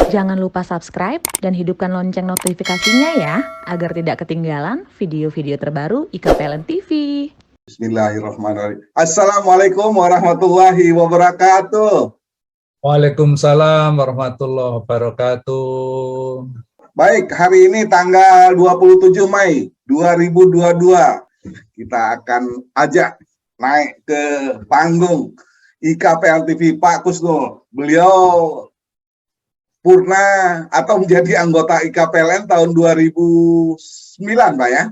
Jangan lupa subscribe dan hidupkan lonceng notifikasinya ya, agar tidak ketinggalan video-video terbaru IKPLN TV. Bismillahirrahmanirrahim. Assalamualaikum warahmatullahi wabarakatuh. Waalaikumsalam warahmatullahi wabarakatuh. Baik, hari ini tanggal 27 Mei 2022. Kita akan ajak naik ke panggung IKPLN TV Pak Kusnul. Beliau purna atau menjadi anggota IKPLN tahun 2009, Pak ya?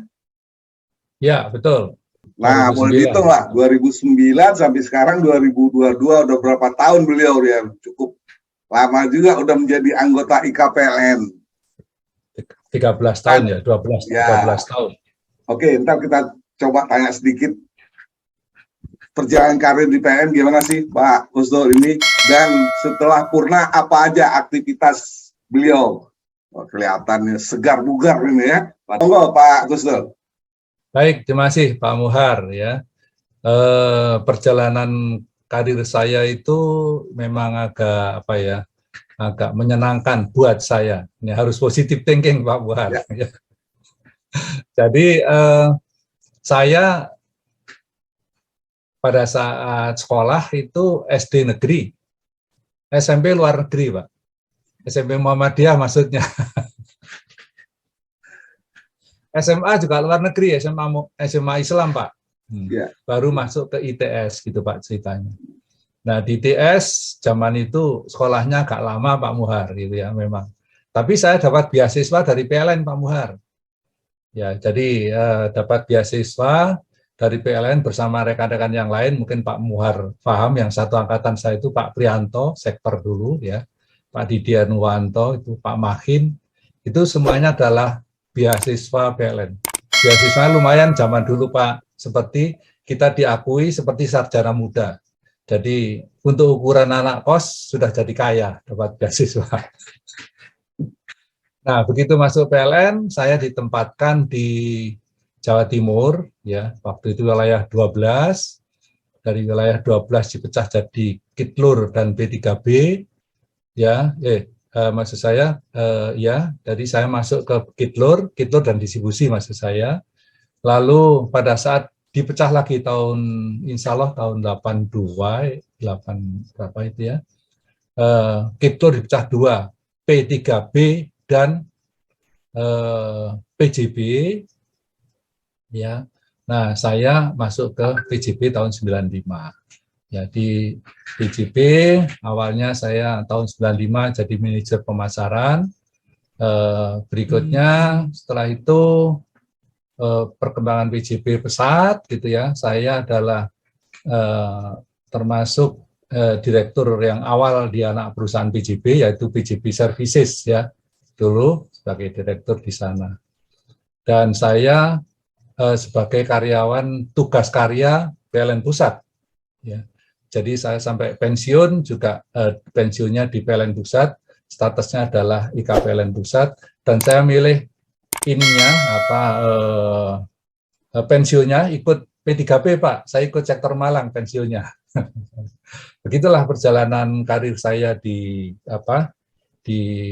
Ya, betul. Nah, 2009. boleh dihitung lah, 2009 sampai sekarang 2022, udah berapa tahun beliau ya? Cukup lama juga udah menjadi anggota IKPLN. 13 tahun ya, 12, Ya. 13 tahun. Oke, ntar kita coba tanya sedikit perjalanan karir di PLN gimana sih Pak Kusnul ini, dan setelah purna apa aja aktivitas beliau. Oh, kelihatannya segar bugar ini ya. Monggo Pak Kusnul. Baik, terima kasih Pak Muhar ya. Perjalanan karir saya itu memang agak agak menyenangkan buat saya. Ini harus positive thinking Pak Muhar. Ya. Jadi saya pada saat sekolah itu SD negeri, SMP luar negeri Pak. SMP Muhammadiyah maksudnya. SMA juga luar negeri, SMA Islam Pak. Baru masuk ke ITS gitu Pak ceritanya. Nah di ITS zaman itu sekolahnya agak lama Pak Muhar gitu ya memang. Tapi saya dapat beasiswa dari PLN Pak Muhar. Ya jadi dapat beasiswa dari PLN bersama rekan-rekan yang lain, mungkin Pak Muhar paham, yang satu angkatan saya itu Pak Prianto, sektor dulu ya, Pak Didier Nuwanto, itu Pak Mahin, itu semuanya adalah beasiswa PLN. Beasiswa lumayan zaman dulu Pak, seperti kita diakui seperti sarjana muda. Jadi untuk ukuran anak kos sudah jadi kaya dapat beasiswa. Nah begitu masuk PLN, saya ditempatkan di Jawa Timur, ya waktu itu wilayah 12, dari wilayah 12 dipecah jadi Kitlur dan B3B, ya, maksud saya, ya, jadi saya masuk ke Kitlur dan distribusi maksud saya. Lalu pada saat dipecah lagi tahun, insya Allah tahun 82, 8 berapa itu ya, Kitlur dipecah dua, P3B dan PJB. Ya, nah saya masuk ke PJB tahun 95. Jadi PJB awalnya saya tahun 95 jadi manajer pemasaran. Berikutnya setelah itu perkembangan PJB pesat gitu ya. Saya adalah termasuk direktur yang awal di anak perusahaan PJB, yaitu PJB Services ya, dulu sebagai direktur di sana. Dan saya sebagai karyawan tugas karya PLN Pusat. Ya. Jadi saya sampai pensiun juga pensiunnya di PLN Pusat, statusnya adalah IKPLN Pusat, dan saya milih ininya pensiunnya ikut P3B Pak. Saya ikut sektor Malang pensiunnya. Begitulah perjalanan karir saya di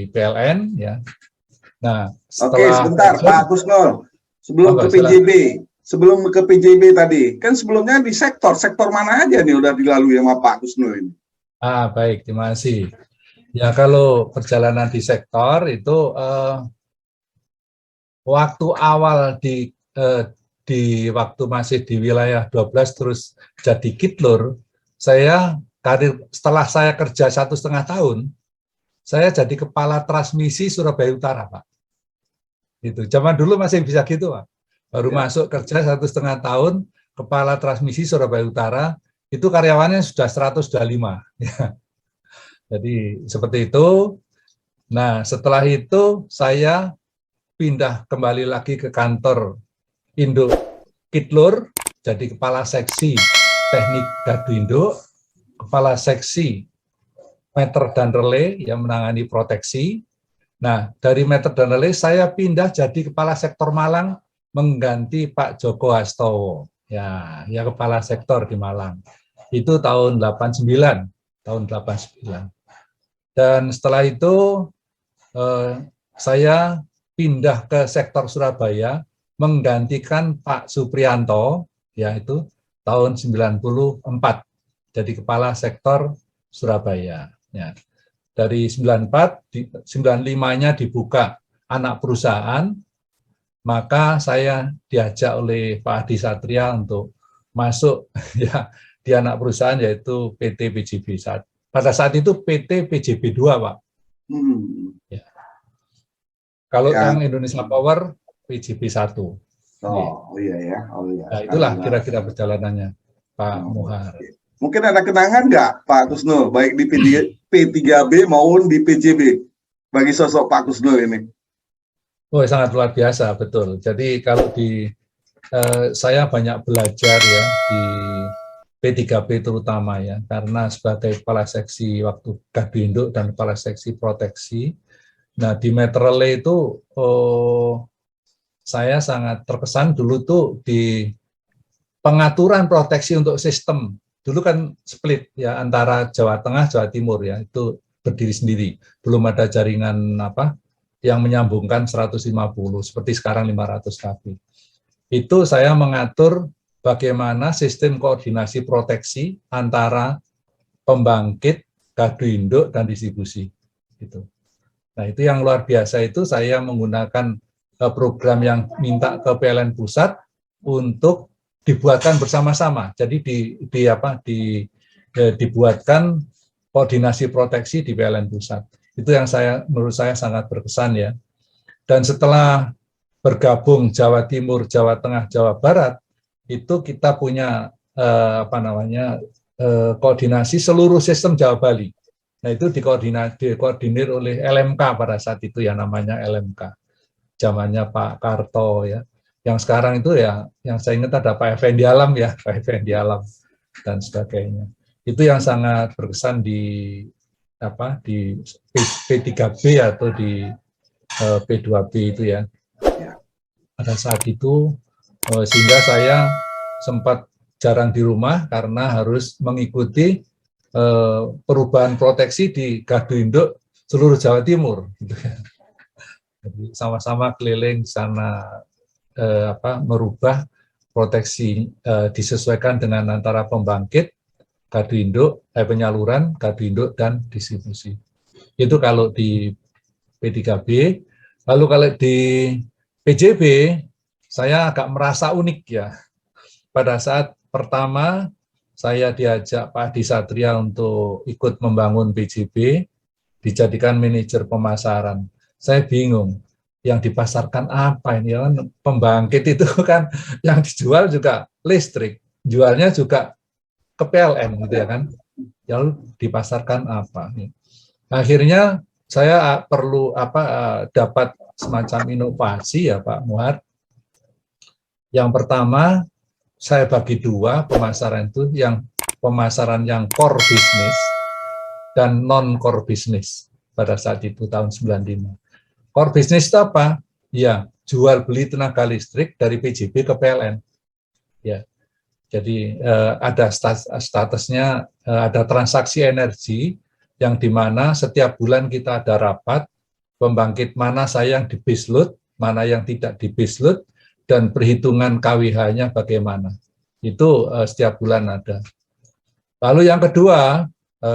PLN ya. Nah, oke, sebentar Pak Kusnul. Sebelum ke PJB tadi, kan sebelumnya di sektor mana aja nih udah dilalui sama Pak Kusnul ini? Baik, terima kasih. Ya kalau perjalanan di sektor itu waktu awal di waktu masih di wilayah 12 terus jadi Kitlur, saya setelah saya kerja 1,5 tahun, saya jadi kepala transmisi Surabaya Utara Pak. Itu zaman dulu masih bisa gitu Pak. Baru masuk kerja 1,5 tahun, kepala transmisi Surabaya Utara, itu karyawannya sudah 125. Ya. Jadi seperti itu. Nah setelah itu saya pindah kembali lagi ke kantor Indo Kitlur, jadi kepala seksi teknik gardu induk, kepala seksi meter dan relay yang menangani proteksi. Nah, dari meter dan relay saya pindah jadi kepala sektor Malang mengganti Pak Joko Hastowo. Ya kepala sektor di Malang. Itu tahun 89, tahun 89. Dan setelah itu saya pindah ke sektor Surabaya menggantikan Pak Supriyanto, yaitu tahun 94, jadi kepala sektor Surabaya. Ya. Dari 94, 95-nya dibuka anak perusahaan, maka saya diajak oleh Pak Adi Satria untuk masuk ya di anak perusahaan, yaitu PT PJB. Pada saat itu PT PJB 2, Pak. Ya. Kalau yang Indonesia Power PJB 1. Oh iya ya. Oh iya. Nah, itulah kira-kira perjalanannya Pak Muhar. Mungkin ada kenangan nggak Pak Kusnul, baik di P3B maupun di PJB, bagi sosok Pak Kusnul ini? Oh, sangat luar biasa, betul. Jadi kalau saya banyak belajar ya di P3B terutama ya, karena sebagai kepala seksi waktu Gardu Induk dan kepala seksi proteksi. Nah, di Metrele itu saya sangat terkesan dulu tuh di pengaturan proteksi untuk sistem. Dulu kan split ya antara Jawa Tengah, Jawa Timur ya, itu berdiri sendiri. Belum ada jaringan yang menyambungkan 150 seperti sekarang 500 kV. Itu saya mengatur bagaimana sistem koordinasi proteksi antara pembangkit, gardu induk dan distribusi. Gitu. Nah, itu yang luar biasa itu saya menggunakan program yang minta ke PLN pusat untuk dibuatkan bersama-sama. Jadi dibuatkan koordinasi proteksi di PLN pusat. Itu yang menurut saya sangat berkesan ya. Dan setelah bergabung Jawa Timur, Jawa Tengah, Jawa Barat, itu kita punya koordinasi seluruh sistem Jawa Bali. Nah, itu dikoordinir oleh LMK pada saat itu ya, namanya LMK. Zamannya Pak Karto ya. Yang sekarang itu ya, yang saya ingat ada Pak Effendi Alam ya, Pak Effendi Alam dan sebagainya. Itu yang sangat berkesan di P3B atau di P2B itu ya. Pada saat itu sehingga saya sempat jarang di rumah karena harus mengikuti perubahan proteksi di gardu induk seluruh Jawa Timur. Gitu ya. Jadi sama-sama keliling sana merubah proteksi disesuaikan dengan antara pembangkit, gardu induk, penyaluran, gardu induk dan distribusi. Itu kalau di P3B. Lalu kalau di PJB saya agak merasa unik ya. Pada saat pertama saya diajak Pak Adi Satria untuk ikut membangun PJB, dijadikan manajer pemasaran. Saya bingung. Yang dipasarkan apa ini? Ya kan pembangkit itu kan yang dijual juga listrik, jualnya juga ke PLN gitu ya kan. Lalu dipasarkan apa? Akhirnya saya perlu dapat semacam inovasi ya Pak Muhar. Yang pertama saya bagi dua pemasaran itu, yang pemasaran yang core business dan non core business pada saat itu tahun 95. Core business itu apa? Ya, jual beli tenaga listrik dari PJB ke PLN. Ya, jadi ada statusnya, ada transaksi energi yang dimana setiap bulan kita ada rapat pembangkit mana yang di baseload, mana yang tidak di baseload, dan perhitungan KWH-nya bagaimana. Itu setiap bulan ada. Lalu yang kedua,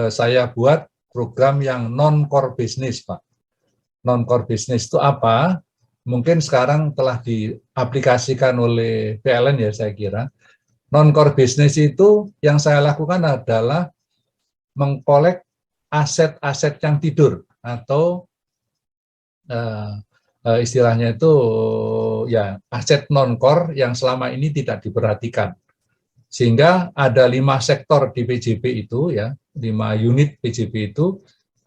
saya buat program yang non-core business, Pak. Non-core business itu apa? Mungkin sekarang telah diaplikasikan oleh PLN ya saya kira. Non-core business itu yang saya lakukan adalah mengkolek aset-aset yang tidur atau istilahnya itu ya aset non-core yang selama ini tidak diperhatikan. Sehingga ada 5 sektor di PJB itu ya, 5 unit PJB itu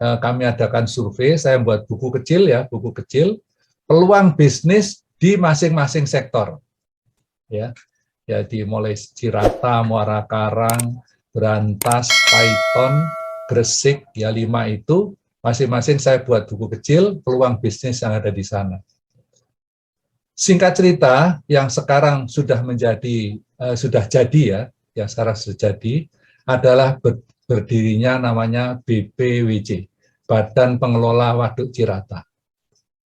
kami adakan survei, saya buat buku kecil ya, buku kecil peluang bisnis di masing-masing sektor. Ya. Jadi mulai Cirata, Muara Karang, Brantas, Paiton, Gresik, ya 5 itu masing-masing saya buat buku kecil peluang bisnis yang ada di sana. Singkat cerita, yang sekarang sudah jadi ya, yang sekarang sudah jadi adalah berdirinya namanya BPWC, Badan Pengelola Waduk Cirata.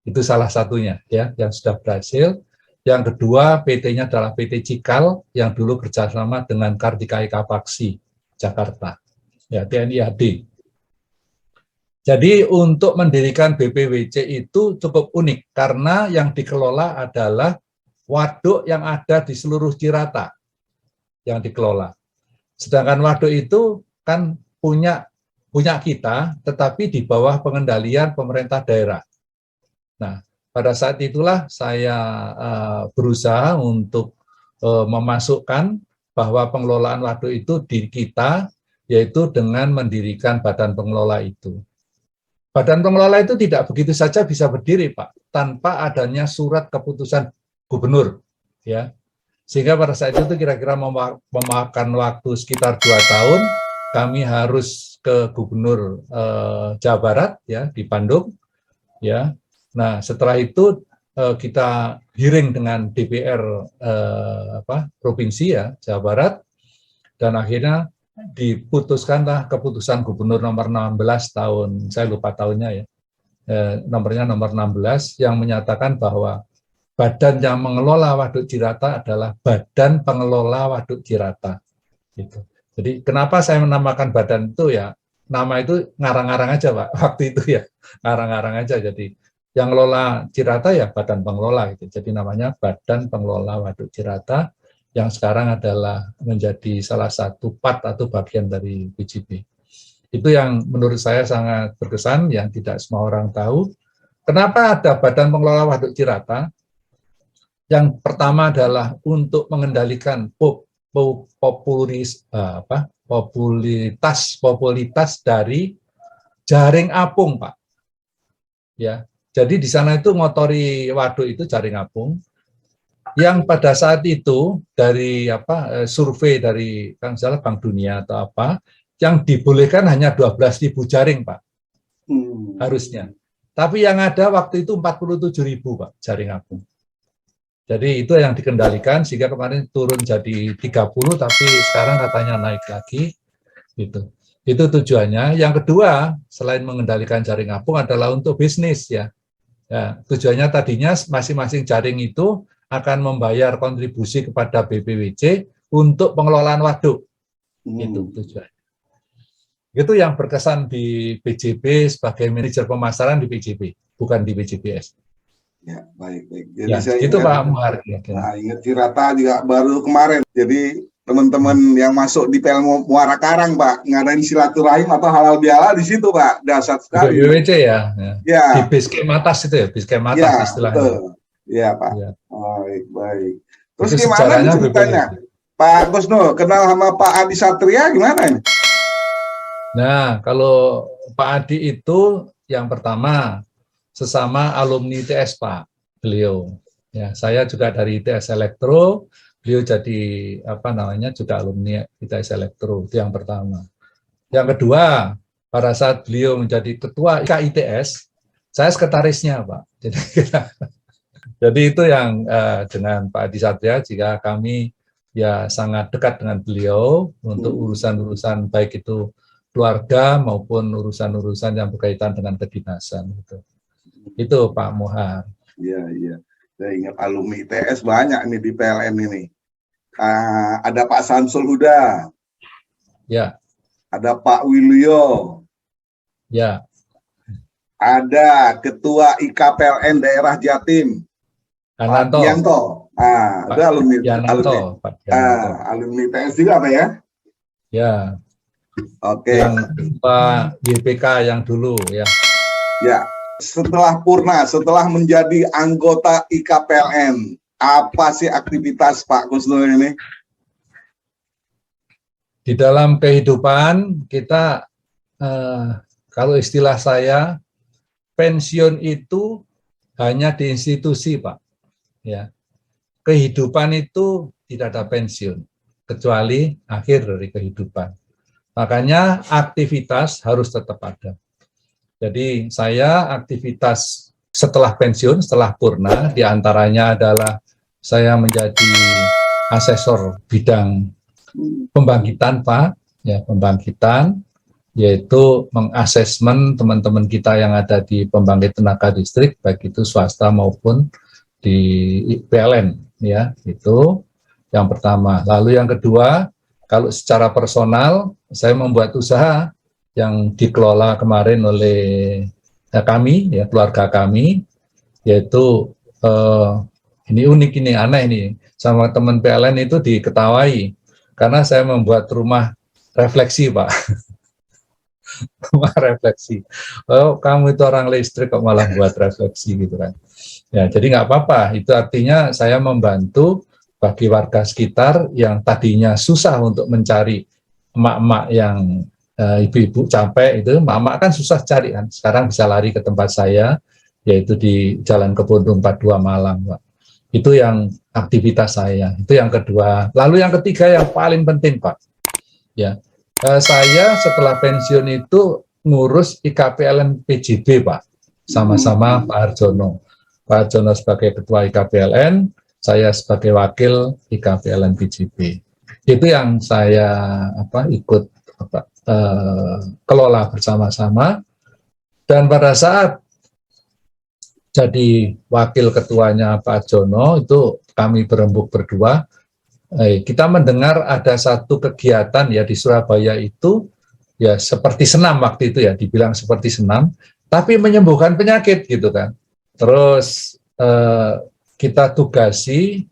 Itu salah satunya ya yang sudah berhasil. Yang kedua, PT-nya adalah PT Cikal yang dulu kerjasama dengan Kartika Eka Paksi Jakarta, ya TNI AD. Jadi untuk mendirikan BPWC itu cukup unik karena yang dikelola adalah waduk yang ada di seluruh Cirata yang dikelola. Sedangkan waduk itu kan punya kita, tetapi di bawah pengendalian pemerintah daerah. Nah, pada saat itulah saya berusaha untuk memasukkan bahwa pengelolaan waduk itu di kita, yaitu dengan mendirikan badan pengelola itu. Badan pengelola itu tidak begitu saja bisa berdiri, Pak, tanpa adanya surat keputusan gubernur, ya. Sehingga pada saat itu kira-kira memakan waktu sekitar 2 tahun, kami harus ke Gubernur Jawa Barat, ya, di Bandung, ya. Nah, setelah itu kita hearing dengan DPR provinsi, ya, Jawa Barat, dan akhirnya diputuskanlah keputusan Gubernur nomor 16 tahun, saya lupa tahunnya ya, nomornya nomor 16, yang menyatakan bahwa badan yang mengelola Waduk Cirata adalah Badan Pengelola Waduk Cirata. Gitu. Jadi kenapa saya menamakan badan itu ya, nama itu ngarang-ngarang aja Pak, waktu itu ya, ngarang-ngarang aja. Jadi yang ngelola Cirata ya Badan Pengelola, gitu. Jadi namanya Badan Pengelola Waduk Cirata, yang sekarang adalah menjadi salah satu part atau bagian dari BJB. Itu yang menurut saya sangat berkesan, yang tidak semua orang tahu. Kenapa ada Badan Pengelola Waduk Cirata? Yang pertama adalah untuk mengendalikan populitas dari jaring apung, Pak. Ya, jadi di sana itu ngotori waduk itu jaring apung. Yang pada saat itu dari survei dari Bank Dunia atau apa, yang dibolehkan hanya 12.000 jaring, Pak, harusnya. Tapi yang ada waktu itu 47.000, Pak, jaring apung. Jadi itu yang dikendalikan, sehingga kemarin turun jadi 30, tapi sekarang katanya naik lagi. Gitu. Itu tujuannya. Yang kedua, selain mengendalikan jaring apung adalah untuk bisnis, ya. Ya, tujuannya tadinya masing-masing jaring itu akan membayar kontribusi kepada BPWC untuk pengelolaan waduk. Itu tujuannya. Itu yang berkesan di BJB sebagai manajer pemasaran di BJB, bukan di BJBS. Ya, baik. Jadi ya, saya itu ingat, Pak Muhar. Ingat Cirata juga baru kemarin. Jadi teman-teman yang masuk di PL Muara Karang, Pak, ngadain silaturahim atau halal bihalal di situ, Pak. Dasar sekali. BPWC ya. Ya. Di Basecamp atas itu ya, Basecamp atas ya, istilahnya. Betul. Iya, Pak. Ya. Baik. Terus itu gimana nih ceritanya? Pak Gusno, kenal sama Pak Adi Satria gimana ini? Nah, kalau Pak Adi itu yang pertama sesama alumni ITS, Pak, beliau. Ya, saya juga dari ITS Elektro, beliau jadi juga alumni ITS Elektro, itu yang pertama. Yang kedua, pada saat beliau menjadi ketua IKITS, saya sekretarisnya, Pak. Jadi itu yang dengan Pak Adi Satria, jika kami ya sangat dekat dengan beliau untuk urusan-urusan baik itu keluarga maupun urusan-urusan yang berkaitan dengan kedinasan. Gitu. Itu Pak Muhar. Iya. Saya ingat alumni ITS banyak nih di PLN ini. Ada Pak Samsul Huda. Ya. Ada Pak Wiluyo. Ya. Ada Ketua IKPLN Daerah Jatim. Pak Yanto. Ada alumni ITS juga, Pak ya? Ya. Oke. Yang Pak YPK yang dulu ya. Ya. Setelah purna, setelah menjadi anggota IKPLN, apa sih aktivitas Pak Gusno ini? Di dalam kehidupan kita, kalau istilah saya, pensiun itu hanya di institusi, Pak. Ya, kehidupan itu tidak ada pensiun, kecuali akhir dari kehidupan. Makanya aktivitas harus tetap ada. Jadi saya aktivitas setelah pensiun, setelah purna, diantaranya adalah saya menjadi asesor bidang pembangkitan, Pak, ya pembangkitan. yaitu mengasesmen teman-teman kita yang ada di pembangkit tenaga listrik, baik itu swasta maupun di PLN, ya, itu yang pertama. Lalu yang kedua, kalau secara personal, saya membuat usaha yang dikelola kemarin oleh kami, ya, keluarga kami, yaitu ini unik, ini aneh ini, sama teman PLN itu diketawai, karena saya membuat rumah refleksi, Pak. Rumah refleksi. Oh, kamu itu orang listrik kok malah buat refleksi gitu kan. Ya, jadi nggak apa-apa. Itu artinya saya membantu bagi warga sekitar yang tadinya susah untuk mencari emak-emak yang ibu-ibu capek itu, emak-emak kan susah cari kan. Sekarang bisa lari ke tempat saya, yaitu di Jalan Kebun 42 Malang, Pak. Itu yang aktivitas saya. Itu yang kedua. Lalu yang ketiga yang paling penting, Pak. Ya. Saya setelah pensiun itu ngurus IKPLN PJB, Pak. Sama-sama Pak Harjono. Pak Harjono sebagai ketua IKPLN, saya sebagai wakil IKPLN PJB. Itu yang saya ikut kelola bersama-sama. Dan pada saat jadi wakil ketuanya Pak Harjono, itu kami berembuk berdua. Kita mendengar ada satu kegiatan ya di Surabaya itu ya seperti senam waktu itu ya, dibilang seperti senam, tapi menyembuhkan penyakit gitu kan. Terus kita tugasi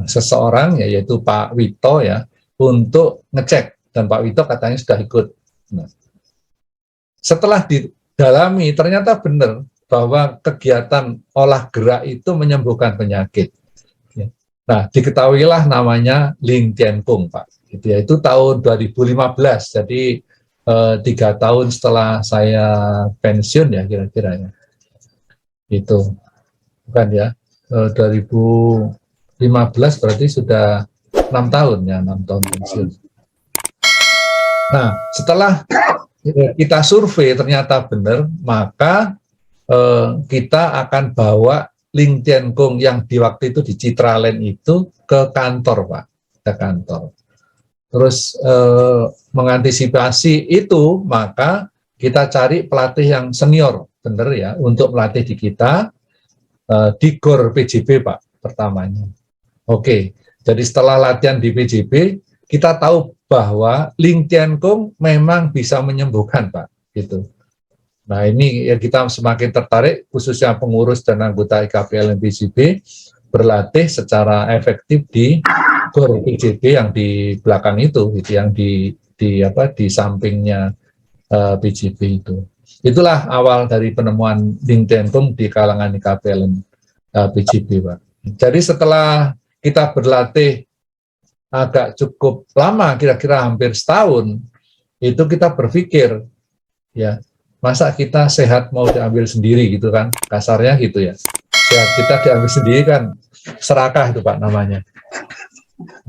seseorang ya, yaitu Pak Wito ya, untuk ngecek, dan Pak Wito katanya sudah ikut. Nah, setelah didalami ternyata benar bahwa kegiatan olah gerak itu menyembuhkan penyakit. Nah, diketahuilah namanya Ling Tien Kung, Pak. Itu tahun 2015, jadi 3 tahun setelah saya pensiun ya kira-kira ya. Itu bukan ya, 2015 berarti sudah 6 tahun ya, 6 tahun pensiun. Nah, setelah kita survei ternyata benar, maka kita akan bawa Ling Tien Kung yang di waktu itu di Citraland itu ke kantor, Pak, ke kantor. Terus mengantisipasi itu, maka kita cari pelatih yang senior, benar ya, untuk melatih di kita di GOR PJB, Pak, pertamanya. Oke, jadi setelah latihan di PJB, kita tahu bahwa Ling Tien Kung memang bisa menyembuhkan, Pak, gitu. Nah, ini ya kita semakin tertarik, khususnya pengurus dan anggota IKPLN PJB, berlatih secara efektif di GOR PJB yang di belakang itu, gitu, yang di sampingnya PJB itu. Itulah awal dari penemuan Ling Tien Kung di kalangan IKPLN PJB, Pak. Jadi setelah kita berlatih agak cukup lama, kira-kira hampir setahun, itu kita berpikir, ya, masa kita sehat mau diambil sendiri gitu kan, kasarnya gitu ya. Sehat kita diambil sendiri kan serakah itu, Pak, namanya.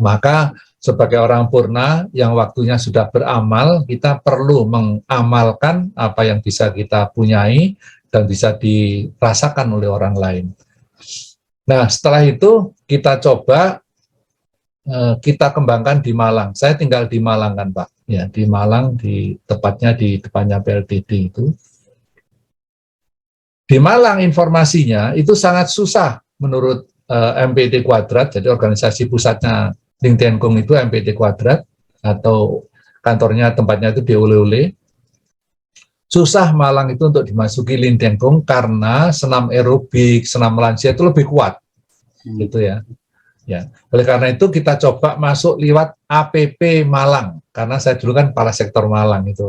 Maka sebagai orang purna yang waktunya sudah beramal, kita perlu mengamalkan apa yang bisa kita punyai dan bisa dirasakan oleh orang lain. Nah, setelah itu kita coba kita kembangkan di Malang. Saya tinggal di Malang kan, Pak. Ya, di Malang, tepatnya di depannya PLTD itu. Di Malang informasinya itu sangat susah menurut MPT Kuadrat, jadi organisasi pusatnya Ling Tien Kung itu MPT Kuadrat, atau kantornya tempatnya itu di Ole-Ole. Susah Malang itu untuk dimasuki Ling Tien Kung karena senam aerobik, senam lansia itu lebih kuat. Gitu ya. Ya, oleh karena itu kita coba masuk lewat APP Malang, karena saya dulu kan kepala sektor Malang itu,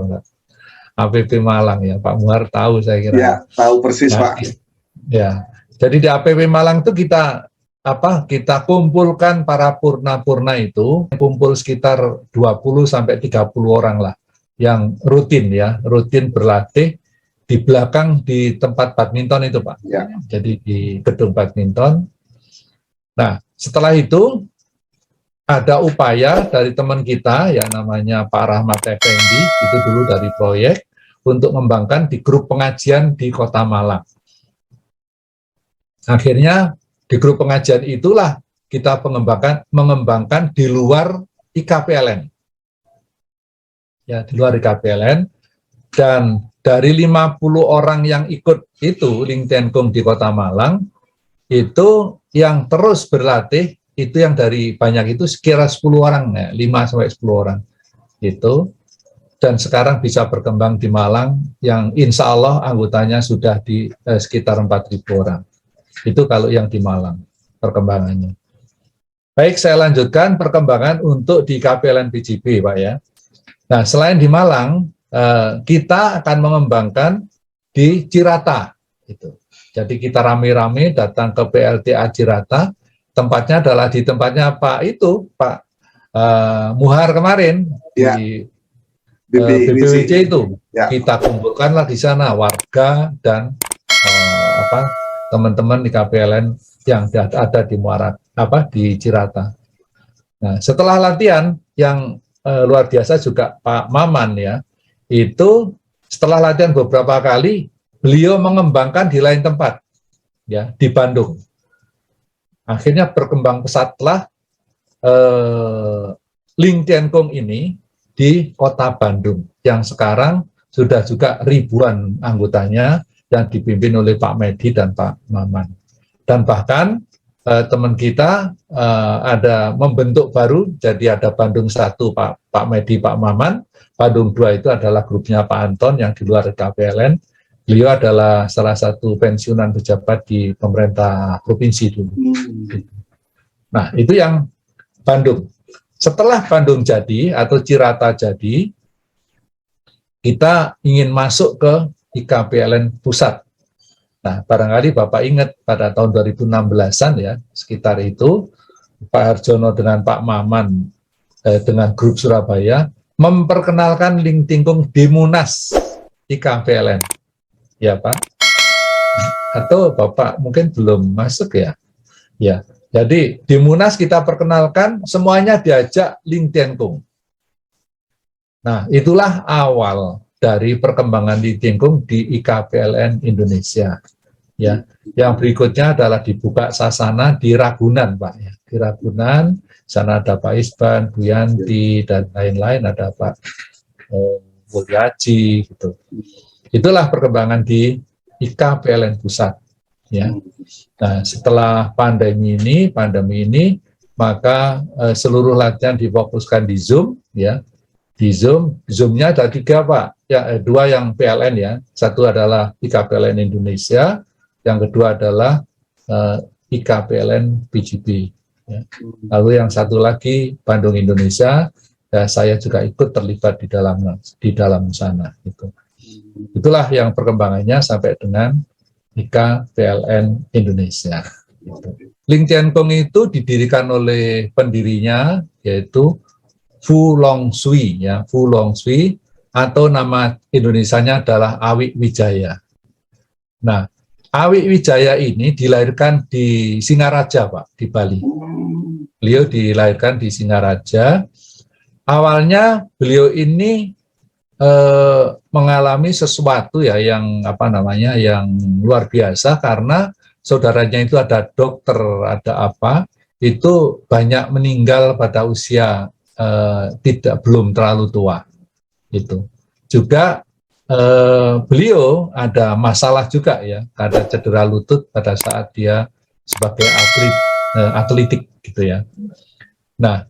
APP Malang ya, Pak Muhar tahu saya kira. Ya, tahu persis, Pak. Ya, jadi di APP Malang itu kita kumpulkan para purna-purna itu, kumpul sekitar 20 sampai 30 orang lah, yang rutin berlatih di belakang di tempat badminton itu, Pak. Ya. Jadi di gedung badminton. Nah, setelah itu ada upaya dari teman kita yang namanya Pak Rahmat Effendi, itu dulu dari proyek, untuk mengembangkan di grup pengajian di Kota Malang. Akhirnya di grup pengajian itulah kita mengembangkan di luar IKPLN. ya di luar IKPLN. Dan dari 50 orang yang ikut itu Lingtian Kung di Kota Malang, itu yang terus berlatih itu yang dari banyak itu sekira 10 orang, ya, 5 sampai 10 orang itu. Dan sekarang bisa berkembang di Malang yang insya Allah anggotanya sudah di sekitar 4.000 orang. Itu kalau yang di Malang perkembangannya. Baik, saya lanjutkan perkembangan untuk di KPLN PJB, Pak ya. Nah, selain di Malang, kita akan mengembangkan di Cirata. Gitu. Jadi kita rame-rame datang ke PLTA Cirata. Tempatnya adalah di tempatnya Pak Muhar kemarin Ya. di BPWC itu. Ya. Kita kumpulkanlah di sana warga dan teman-teman di KPLN yang ada di di Cirata. Nah, setelah latihan yang luar biasa juga Pak Maman ya, itu setelah latihan beberapa kali beliau mengembangkan di lain tempat ya, di Bandung. Akhirnya berkembang pesatlah Lingtian Kung ini di Kota Bandung yang sekarang sudah juga ribuan anggotanya yang dipimpin oleh Pak Medi dan Pak Maman. Dan bahkan teman kita ada membentuk baru, jadi ada Bandung 1 Pak Medi, Pak Maman, Bandung 2 itu adalah grupnya Pak Anton yang di luar KPLN. Beliau adalah salah satu pensiunan pejabat di pemerintah provinsi dulu. Nah, itu yang Bandung. Setelah Bandung jadi atau Cirata jadi, kita ingin masuk ke IKPLN Pusat. Nah, barangkali Bapak ingat pada tahun 2016-an ya, sekitar itu, Pak Harjono dengan Pak Maman dengan grup Surabaya memperkenalkan Lingtian Kung di Munas IKPLN. Ya, Pak? Atau Bapak mungkin belum masuk ya? Ya, jadi di Munas kita perkenalkan semuanya diajak Lingtian Kung. Nah, itulah awal dari perkembangan Lingtian Kung di IKPLN Indonesia. Ya, yang berikutnya adalah dibuka sasana di Ragunan, Pak ya. Di Ragunan, sana ada Pak Isban, Bu Yanti dan lain-lain, ada Pak Mulyaji gitu. Itulah perkembangan di IKPLN Pusat ya. Nah, setelah pandemi ini maka seluruh latihan difokuskan di Zoom ya. Di Zoom-nya ada 3 Pak, ya 2 yang PLN ya, satu adalah IKPLN Indonesia, yang kedua adalah IKPLN PJB. Ya. Lalu yang satu lagi Bandung Indonesia, ya, saya juga ikut terlibat di dalam sana. Gitu. Itulah yang perkembangannya sampai dengan IKPLN Indonesia. Gitu. Lingtian Kung itu didirikan oleh pendirinya yaitu Fu Longshui ya, Fu Longshui atau nama Indonesianya adalah Awik Wijaya. Nah, Awik Wijaya ini dilahirkan di Singaraja, Pak, di Bali. Beliau dilahirkan di Singaraja. Awalnya beliau ini mengalami sesuatu ya yang yang luar biasa karena saudaranya itu ada dokter, ada apa, itu banyak meninggal pada usia belum terlalu tua. Itu juga beliau ada masalah juga ya, ada cedera lutut pada saat dia sebagai atletik gitu ya. Nah,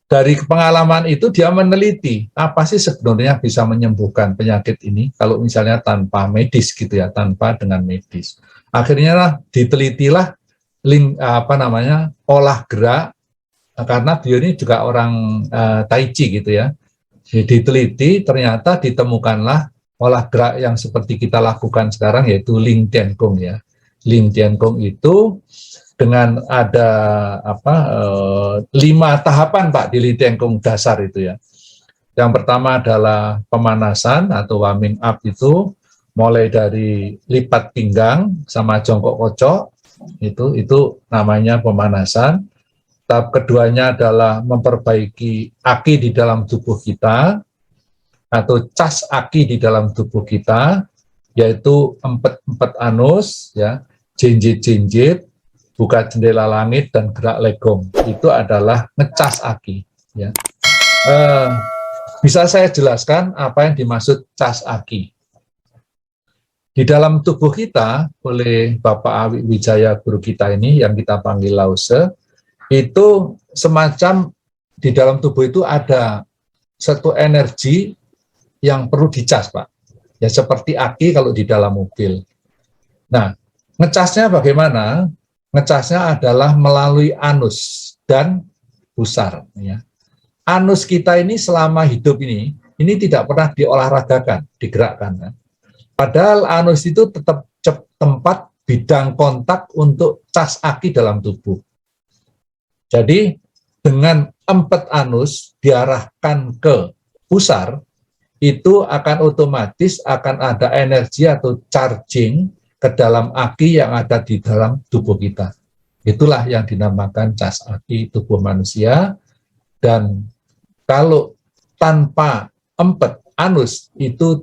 dari pengalaman itu dia meneliti apa sih sebenarnya bisa menyembuhkan penyakit ini kalau misalnya tanpa medis gitu ya, tanpa dengan medis. Akhirnya ditelitilah olah gerak, karena beliau ini juga orang Tai Chi gitu ya. Diteliti, ternyata ditemukanlah olah gerak yang seperti kita lakukan sekarang, yaitu Lingtian Kung ya. Lingtian Kung itu dengan ada 5 tahapan Pak di Lingtian Kung dasar itu ya. Yang pertama adalah pemanasan atau warming up, itu mulai dari lipat pinggang sama jongkok kocok, itu namanya pemanasan. Tahap keduanya adalah memperbaiki aki di dalam tubuh kita atau cas aki di dalam tubuh kita, yaitu empet-empet anus, ya, jinjit-jinjit, buka jendela langit dan gerak legong. Itu adalah ngecas aki. Ya. Bisa saya jelaskan apa yang dimaksud cas aki. Di dalam tubuh kita, oleh Bapak Awi Wijaya guru kita ini, yang kita panggil Lause, itu semacam di dalam tubuh itu ada satu energi yang perlu dicas, Pak. Ya seperti aki kalau di dalam mobil. Nah, ngecasnya bagaimana? Ngecasnya adalah melalui anus dan pusar. Ya. Anus kita ini selama hidup ini tidak pernah diolahragakan, digerakkan. Ya. Padahal anus itu tetap tempat bidang kontak untuk cas aki dalam tubuh. Jadi dengan empet anus diarahkan ke pusar, itu akan otomatis akan ada energi atau charging ke dalam aki yang ada di dalam tubuh kita. Itulah yang dinamakan cas aki tubuh manusia. Dan kalau tanpa empet anus itu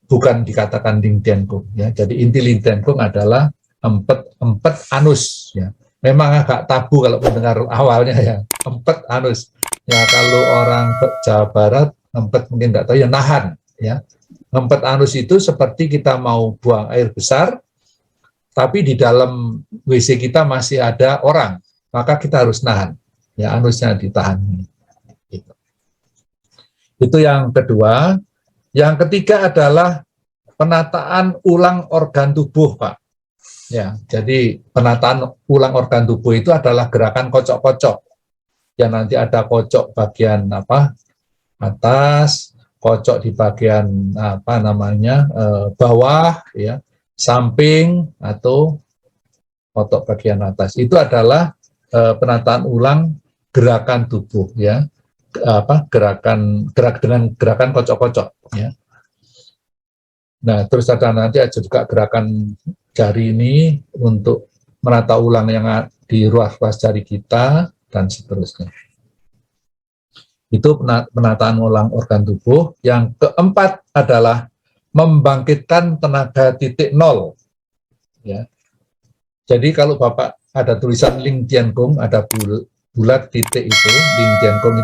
bukan dikatakan Ling Tian Kung, ya. Jadi inti Ling Tian Kung adalah empet anus, ya. Memang agak tabu kalau mendengar awalnya, ya, empet anus. Ya kalau orang Jawa Barat empet mungkin tidak tahu, ya nahan, ya. Empet anus itu seperti kita mau buang air besar, tapi di dalam WC kita masih ada orang, maka kita harus nahan, ya, anusnya ditahan. Gitu. Itu yang kedua. Yang ketiga adalah penataan ulang organ tubuh, Pak. Ya, jadi penataan ulang organ tubuh itu adalah gerakan kocok-kocok. Ya nanti ada kocok bagian atas, kocok di bagian bawah, ya, samping atau kocok bagian atas. Itu adalah penataan ulang gerakan tubuh, ya. Gerak dengan gerakan kocok-kocok, ya. Nah, terus nanti ada juga gerakan jari ini untuk menata ulang yang di ruas-ruas jari kita dan seterusnya. Itu penataan ulang organ tubuh. Yang keempat adalah membangkitkan tenaga titik nol, ya. Jadi kalau Bapak ada tulisan Ling Tian Kung, ada bulat titik itu, Ling Tian Kung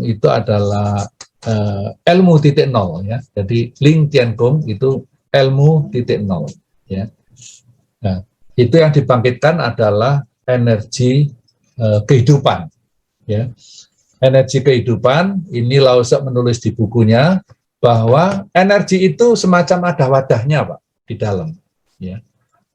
itu adalah ilmu titik nol, ya. Jadi Ling Tian Kung itu ilmu titik nol, ya. Nah, itu yang dibangkitkan adalah energi kehidupan, ya. Energi kehidupan ini Lause menulis di bukunya bahwa energi itu semacam ada wadahnya, Pak, di dalam, ya.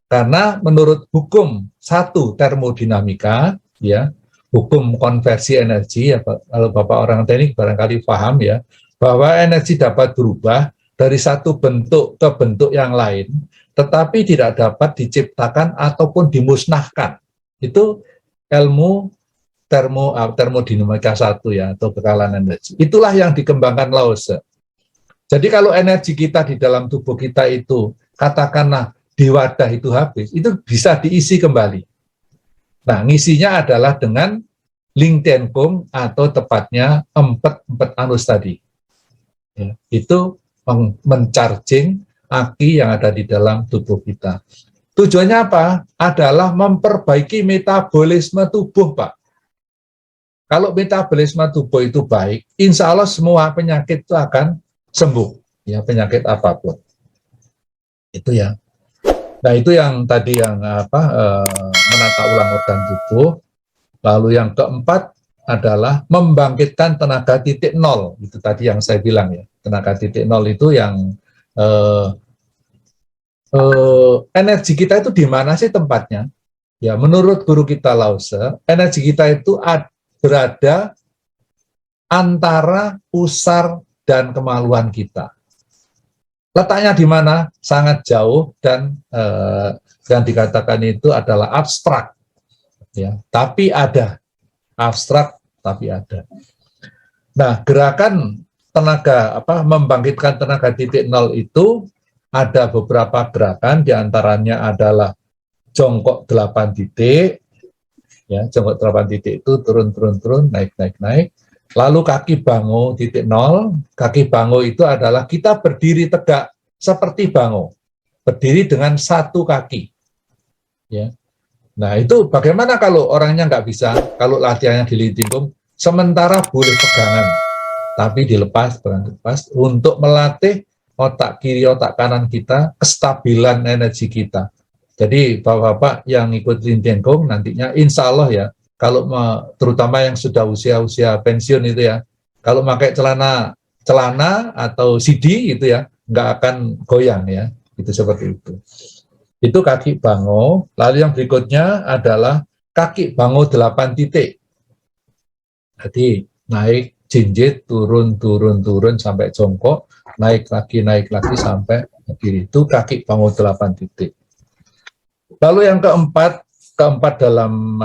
Karena menurut hukum satu termodinamika, ya, hukum konversi energi, ya, kalau Bapak orang teknik barangkali paham, ya, bahwa energi dapat berubah dari satu bentuk ke bentuk yang lain, tetapi tidak dapat diciptakan ataupun dimusnahkan. Itu ilmu termodinamika satu, ya, atau kekalan energi. Itulah yang dikembangkan Lause. Jadi kalau energi kita di dalam tubuh kita itu, katakanlah di wadah itu habis, itu bisa diisi kembali. Nah, ngisinya adalah dengan Ling Tian Kung atau tepatnya empet anus tadi. Ya, itu mencharging aki yang ada di dalam tubuh kita. Tujuannya apa? Adalah memperbaiki metabolisme tubuh, Pak. Kalau metabolisme tubuh itu baik, insya Allah semua penyakit itu akan sembuh, ya, penyakit apapun. Itu ya. Nah, itu yang tadi yang menata ulang organ tubuh. Lalu yang keempat adalah membangkitkan tenaga titik nol. Itu tadi yang saya bilang, ya. Tenaga titik nol itu yang energi kita itu di mana sih tempatnya? Ya, menurut guru kita Lause, energi kita itu berada antara pusar dan kemaluan kita. Letaknya di mana? Sangat jauh dan yang dikatakan itu adalah abstrak, ya. Tapi ada abstrak, tapi ada. Nah, gerakan membangkitkan tenaga titik nol itu ada beberapa gerakan, diantaranya adalah jongkok 8 titik, ya, jongkok 8 titik itu turun, naik. Lalu kaki bango titik nol. Kaki bango itu adalah kita berdiri tegak seperti bango, berdiri dengan satu kaki, ya. Nah, itu bagaimana kalau orangnya nggak bisa, kalau latihannya di Ling Tian Kung, sementara boleh pegangan, tapi dilepas, untuk melatih otak kiri, otak kanan kita, kestabilan energi kita. Jadi Bapak-Bapak yang ikut Lintien Kung nantinya insya Allah ya, kalau terutama yang sudah usia pensiun itu ya, kalau pakai celana atau CD gitu ya, nggak akan goyang ya, itu seperti itu. Itu kaki bango. Lalu yang berikutnya adalah kaki bango 8 titik. Jadi naik jinjit, turun sampai jongkok, naik lagi sampai kiri. Itu kaki bango 8 titik. Lalu yang keempat dalam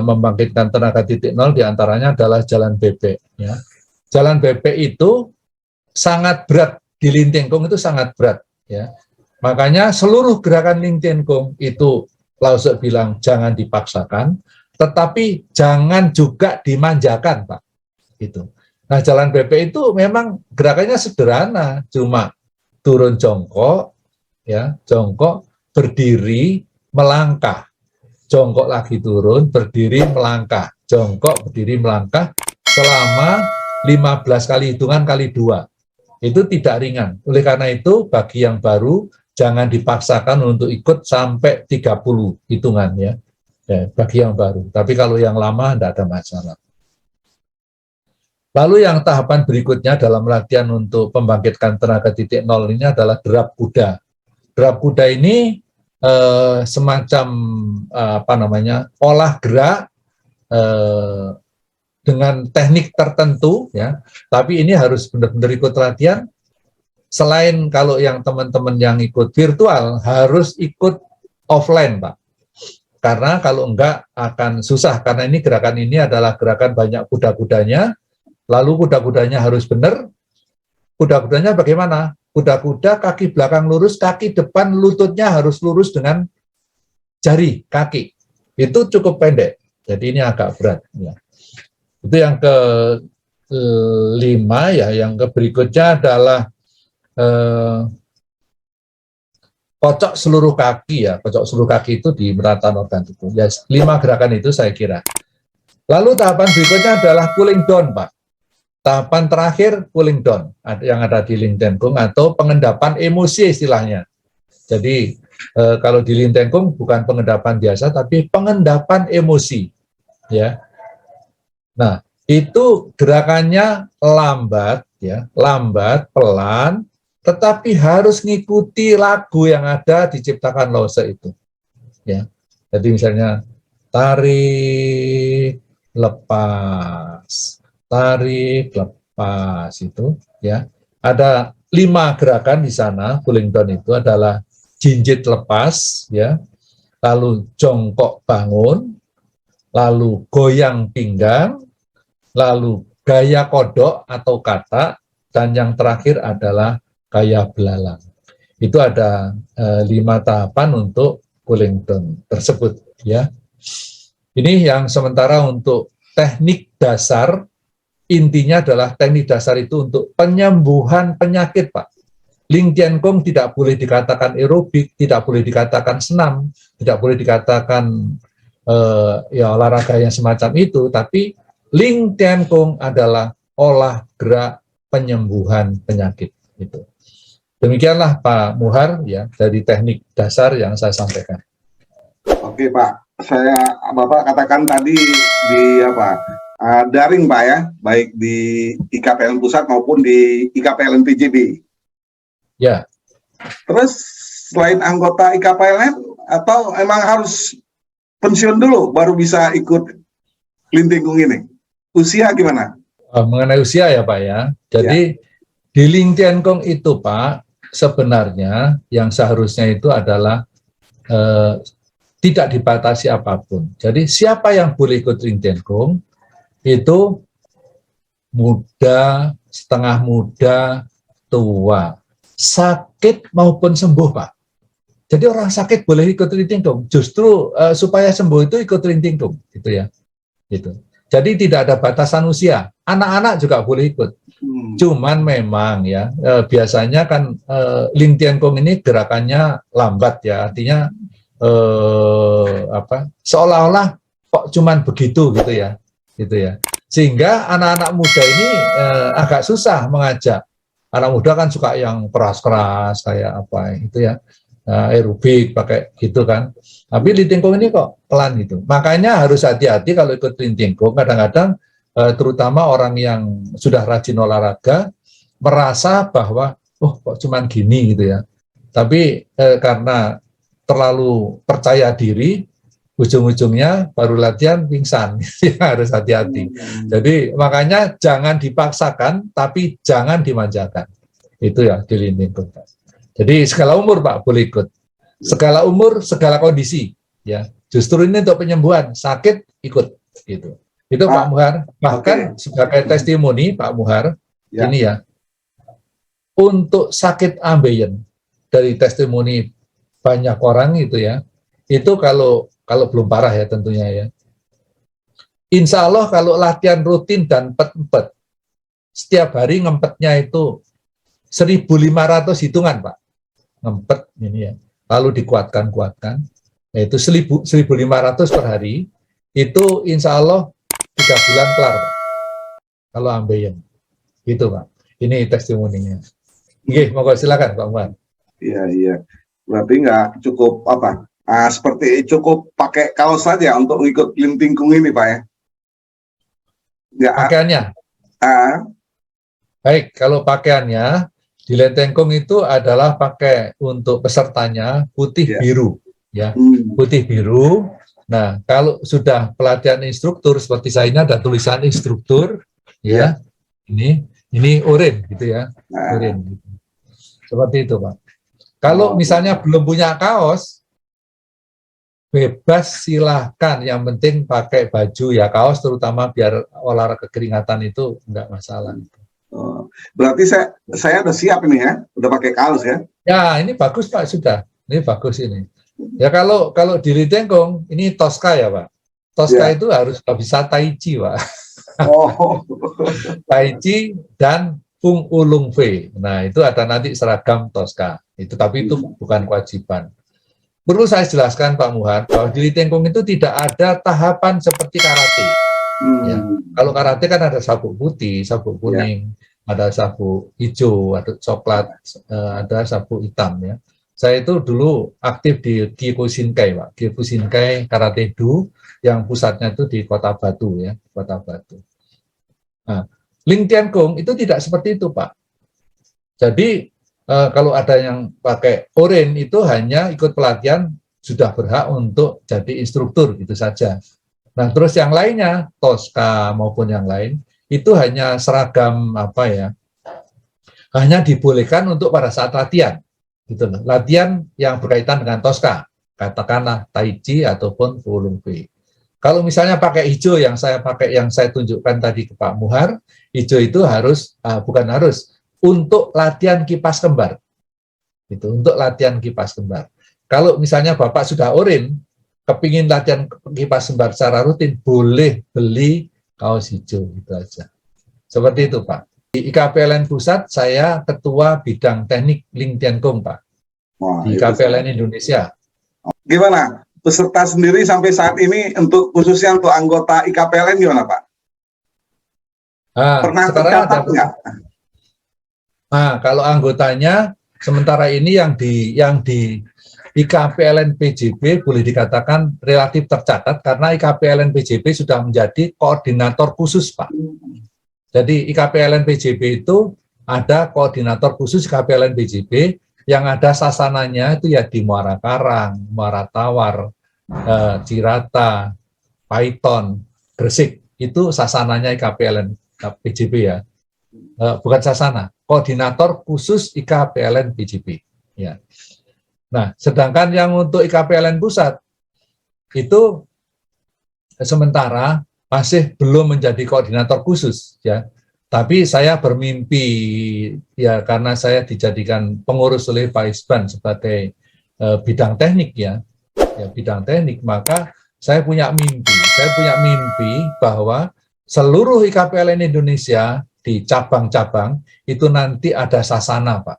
membangkitkan tenaga titik nol diantaranya adalah jalan bebek. Ya. Jalan bebek itu sangat berat, di Lintien Kung itu sangat berat. Ya. Makanya seluruh gerakan Lintien Kung itu Lao-Tzu bilang jangan dipaksakan, tetapi jangan juga dimanjakan, Pak. Gitu. Nah, jalan bebek itu memang gerakannya sederhana, cuma turun jongkok, ya, jongkok, berdiri, melangkah, jongkok lagi turun, berdiri, melangkah, jongkok, berdiri, melangkah, selama 15 kali hitungan kali 2. Itu tidak ringan. Oleh karena itu, bagi yang baru, jangan dipaksakan untuk ikut sampai 30 hitungan ya. Ya, bagi yang baru. Tapi kalau yang lama tidak ada masalah. Lalu yang tahapan berikutnya dalam latihan untuk membangkitkan tenaga titik nol ini adalah derap kuda. Derap kuda ini semacam olah gerak dengan teknik tertentu ya. Tapi ini harus benar-benar ikut latihan. Selain kalau yang teman-teman yang ikut virtual harus ikut offline, Pak. Karena kalau enggak akan susah, karena ini gerakan ini adalah gerakan banyak kuda-kudanya, lalu kuda-kudanya harus benar. Kuda-kudanya bagaimana? Kuda-kuda kaki belakang lurus, kaki depan lututnya harus lurus dengan jari kaki. Itu cukup pendek, jadi ini agak berat. Ya. Itu yang kelima ya, yang berikutnya adalah kocok seluruh kaki ya, kocok seluruh kaki itu di meratan organ tubuh. Ya, 5 gerakan itu saya kira. Lalu tahapan berikutnya adalah cooling down, Pak. Tahapan terakhir cooling down yang ada di Lintien Kung atau pengendapan emosi istilahnya. Jadi kalau di Lintien Kung bukan pengendapan biasa, tapi pengendapan emosi. Ya. Nah, itu gerakannya lambat, ya, lambat, pelan. Tetapi harus ngikuti lagu yang ada diciptakan Lao-Tzu itu. Ya. Jadi misalnya tarik, lepas, tarik, lepas itu ya. Ada 5 gerakan di sana. Cooling down itu adalah jinjit lepas ya. Lalu jongkok bangun, lalu goyang pinggang, lalu gaya kodok atau kata, dan yang terakhir adalah gaya belalang. Itu ada 5 tahapan untuk cooling down tersebut ya. Ini yang sementara untuk teknik dasar, intinya adalah teknik dasar itu untuk penyembuhan penyakit, Pak. Lintien Kung tidak boleh dikatakan aerobik, tidak boleh dikatakan senam, tidak boleh dikatakan ya olahraga yang semacam itu, tapi Lintien Kung adalah olah gerak penyembuhan penyakit itu. Demikianlah Pak Muhar ya, dari teknik dasar yang saya sampaikan. Oke Pak, Bapak katakan tadi di daring Pak ya, baik di IKPLN Pusat maupun di IKPLN PJB. Ya. Terus selain anggota IKPLN atau emang harus pensiun dulu baru bisa ikut Lintien Kung ini? Usia gimana? Mengenai usia ya Pak ya. Jadi di Lintien Kung itu Pak, sebenarnya yang seharusnya itu adalah tidak dibatasi apapun. Jadi siapa yang boleh ikut Lintien Kung itu muda, setengah muda, tua, sakit maupun sembuh Pak. Jadi orang sakit boleh ikut Lintien Kung. Justru supaya sembuh itu ikut Lintien Kung, gitu ya. Gitu. Jadi tidak ada batasan usia. Anak-anak juga boleh ikut. Cuman memang ya biasanya kan Lintien Kung ini gerakannya lambat ya, artinya seolah-olah kok cuman begitu gitu ya. Sehingga anak-anak muda ini agak susah mengajak. Anak muda kan suka yang keras-keras kayak apa itu ya, aerobik pakai gitu kan. Tapi Lintingkung ini kok pelan gitu. Makanya harus hati-hati kalau ikut Lintingkung. Kadang-kadang terutama orang yang sudah rajin olahraga merasa bahwa oh kok cuman gini gitu ya. Tapi karena terlalu percaya diri, ujung-ujungnya baru latihan pingsan. Harus hati-hati. Jadi makanya jangan dipaksakan, tapi jangan dimanjakan. Itu ya di Lintingkung. Jadi segala umur Pak boleh ikut. Segala umur, segala kondisi. Ya, justru ini untuk penyembuhan. Sakit ikut gitu. Itu Pak Muhar. Bahkan sebagai testimoni Pak Muhar, ini ya. Untuk sakit ambeien dari testimoni banyak orang itu ya. Itu kalau belum parah ya tentunya ya. Insya Allah kalau latihan rutin dan empet-empet, setiap hari ngempetnya itu 1.500 hitungan Pak. Ngempet ini ya. Lalu dikuatkan, yaitu 1.500 per hari, itu insya Allah 3 bulan kelar Pak. Kalau ambeien. Gitu Pak. Ini testimoninya. Oke, monggo silakan Pak Muhammad. Iya. Berarti nggak cukup apa? Seperti cukup pakai kaos saja untuk ikut Lintingkung ini, Pak ya? Nggak. Pakaiannya? Baik, kalau pakaiannya di Lintingkung itu adalah pakai untuk pesertanya putih biru, ya, putih biru. Nah, kalau sudah pelatihan instruktur seperti saya ini ada tulisan instruktur, ya, ini oranye gitu ya, oranye. Gitu. Seperti itu, Pak. Kalau misalnya belum punya kaos, bebas silahkan, yang penting pakai baju ya, kaos terutama biar olahraga keringatan itu enggak masalah. Berarti saya udah siap ini ya, udah pakai kaos ya? Ya, ini bagus Pak, sudah. Ini bagus ini. Ya kalau di Lintingkung ini Tosca ya Pak. Tosca itu harus bisa Tai Chi Pak. Tai Chi dan Fung Ulung Fei. Nah itu ada nanti seragam Tosca. Tapi itu bukan kewajiban. Perlu saya jelaskan Pak Muhar bahwa di Lintingkung itu tidak ada tahapan seperti karate. Ya. Kalau karate kan ada sabuk putih, sabuk kuning, ada sabuk hijau, ada coklat, ada sabuk hitam ya. Saya itu dulu aktif di Kyokushinkai, Pak. Kyokushinkai Karate Do yang pusatnya itu di Kota Batu ya, Kota Batu. Nah, Lintingkung itu tidak seperti itu, Pak. Jadi kalau ada yang pakai oranye itu hanya ikut pelatihan sudah berhak untuk jadi instruktur gitu saja. Nah, terus yang lainnya, Tosca maupun yang lain, itu hanya seragam apa ya, hanya dibolehkan untuk pada saat latihan. Gitu loh. Latihan yang berkaitan dengan Tosca, katakanlah Tai Chi ataupun Ulung Fei. Kalau misalnya pakai hijau yang saya pakai, yang saya tunjukkan tadi ke Pak Muhar, hijau itu harus, bukan harus, untuk latihan kipas kembar. Gitu, untuk latihan kipas kembar. Kalau misalnya Bapak sudah oranye, kepingin latihan kipas kembar secara rutin, boleh beli kaos hijau, gitu aja. Seperti itu, Pak. Di IKPLN Pusat, saya ketua bidang teknik Lintingkung, Pak. Di IKPLN Indonesia. Gimana? Peserta sendiri sampai saat ini, khususnya untuk anggota IKPLN gimana, Pak? Pernah tercatat nggak? Nah, kalau anggotanya, sementara ini yang di IKPLN PJB boleh dikatakan relatif tercatat karena IKPLN PJB sudah menjadi koordinator khusus, Pak. Jadi IKPLN PJB itu ada koordinator khusus IKPLN PJB yang ada sasananya itu ya di Muara Karang, Muara Tawar, Cirata, Paiton, Gresik. Itu sasananya IKPLN PJB ya. Bukan sasana, koordinator khusus IKPLN PJB. Ya. Nah, sedangkan yang untuk IKPLN Pusat itu sementara masih belum menjadi koordinator khusus ya. Tapi saya bermimpi ya karena saya dijadikan pengurus oleh Pak Isban sebagai bidang teknik ya, bidang teknik, maka saya punya mimpi. Saya punya mimpi bahwa seluruh IKPLN Indonesia di cabang-cabang itu nanti ada sasana, Pak.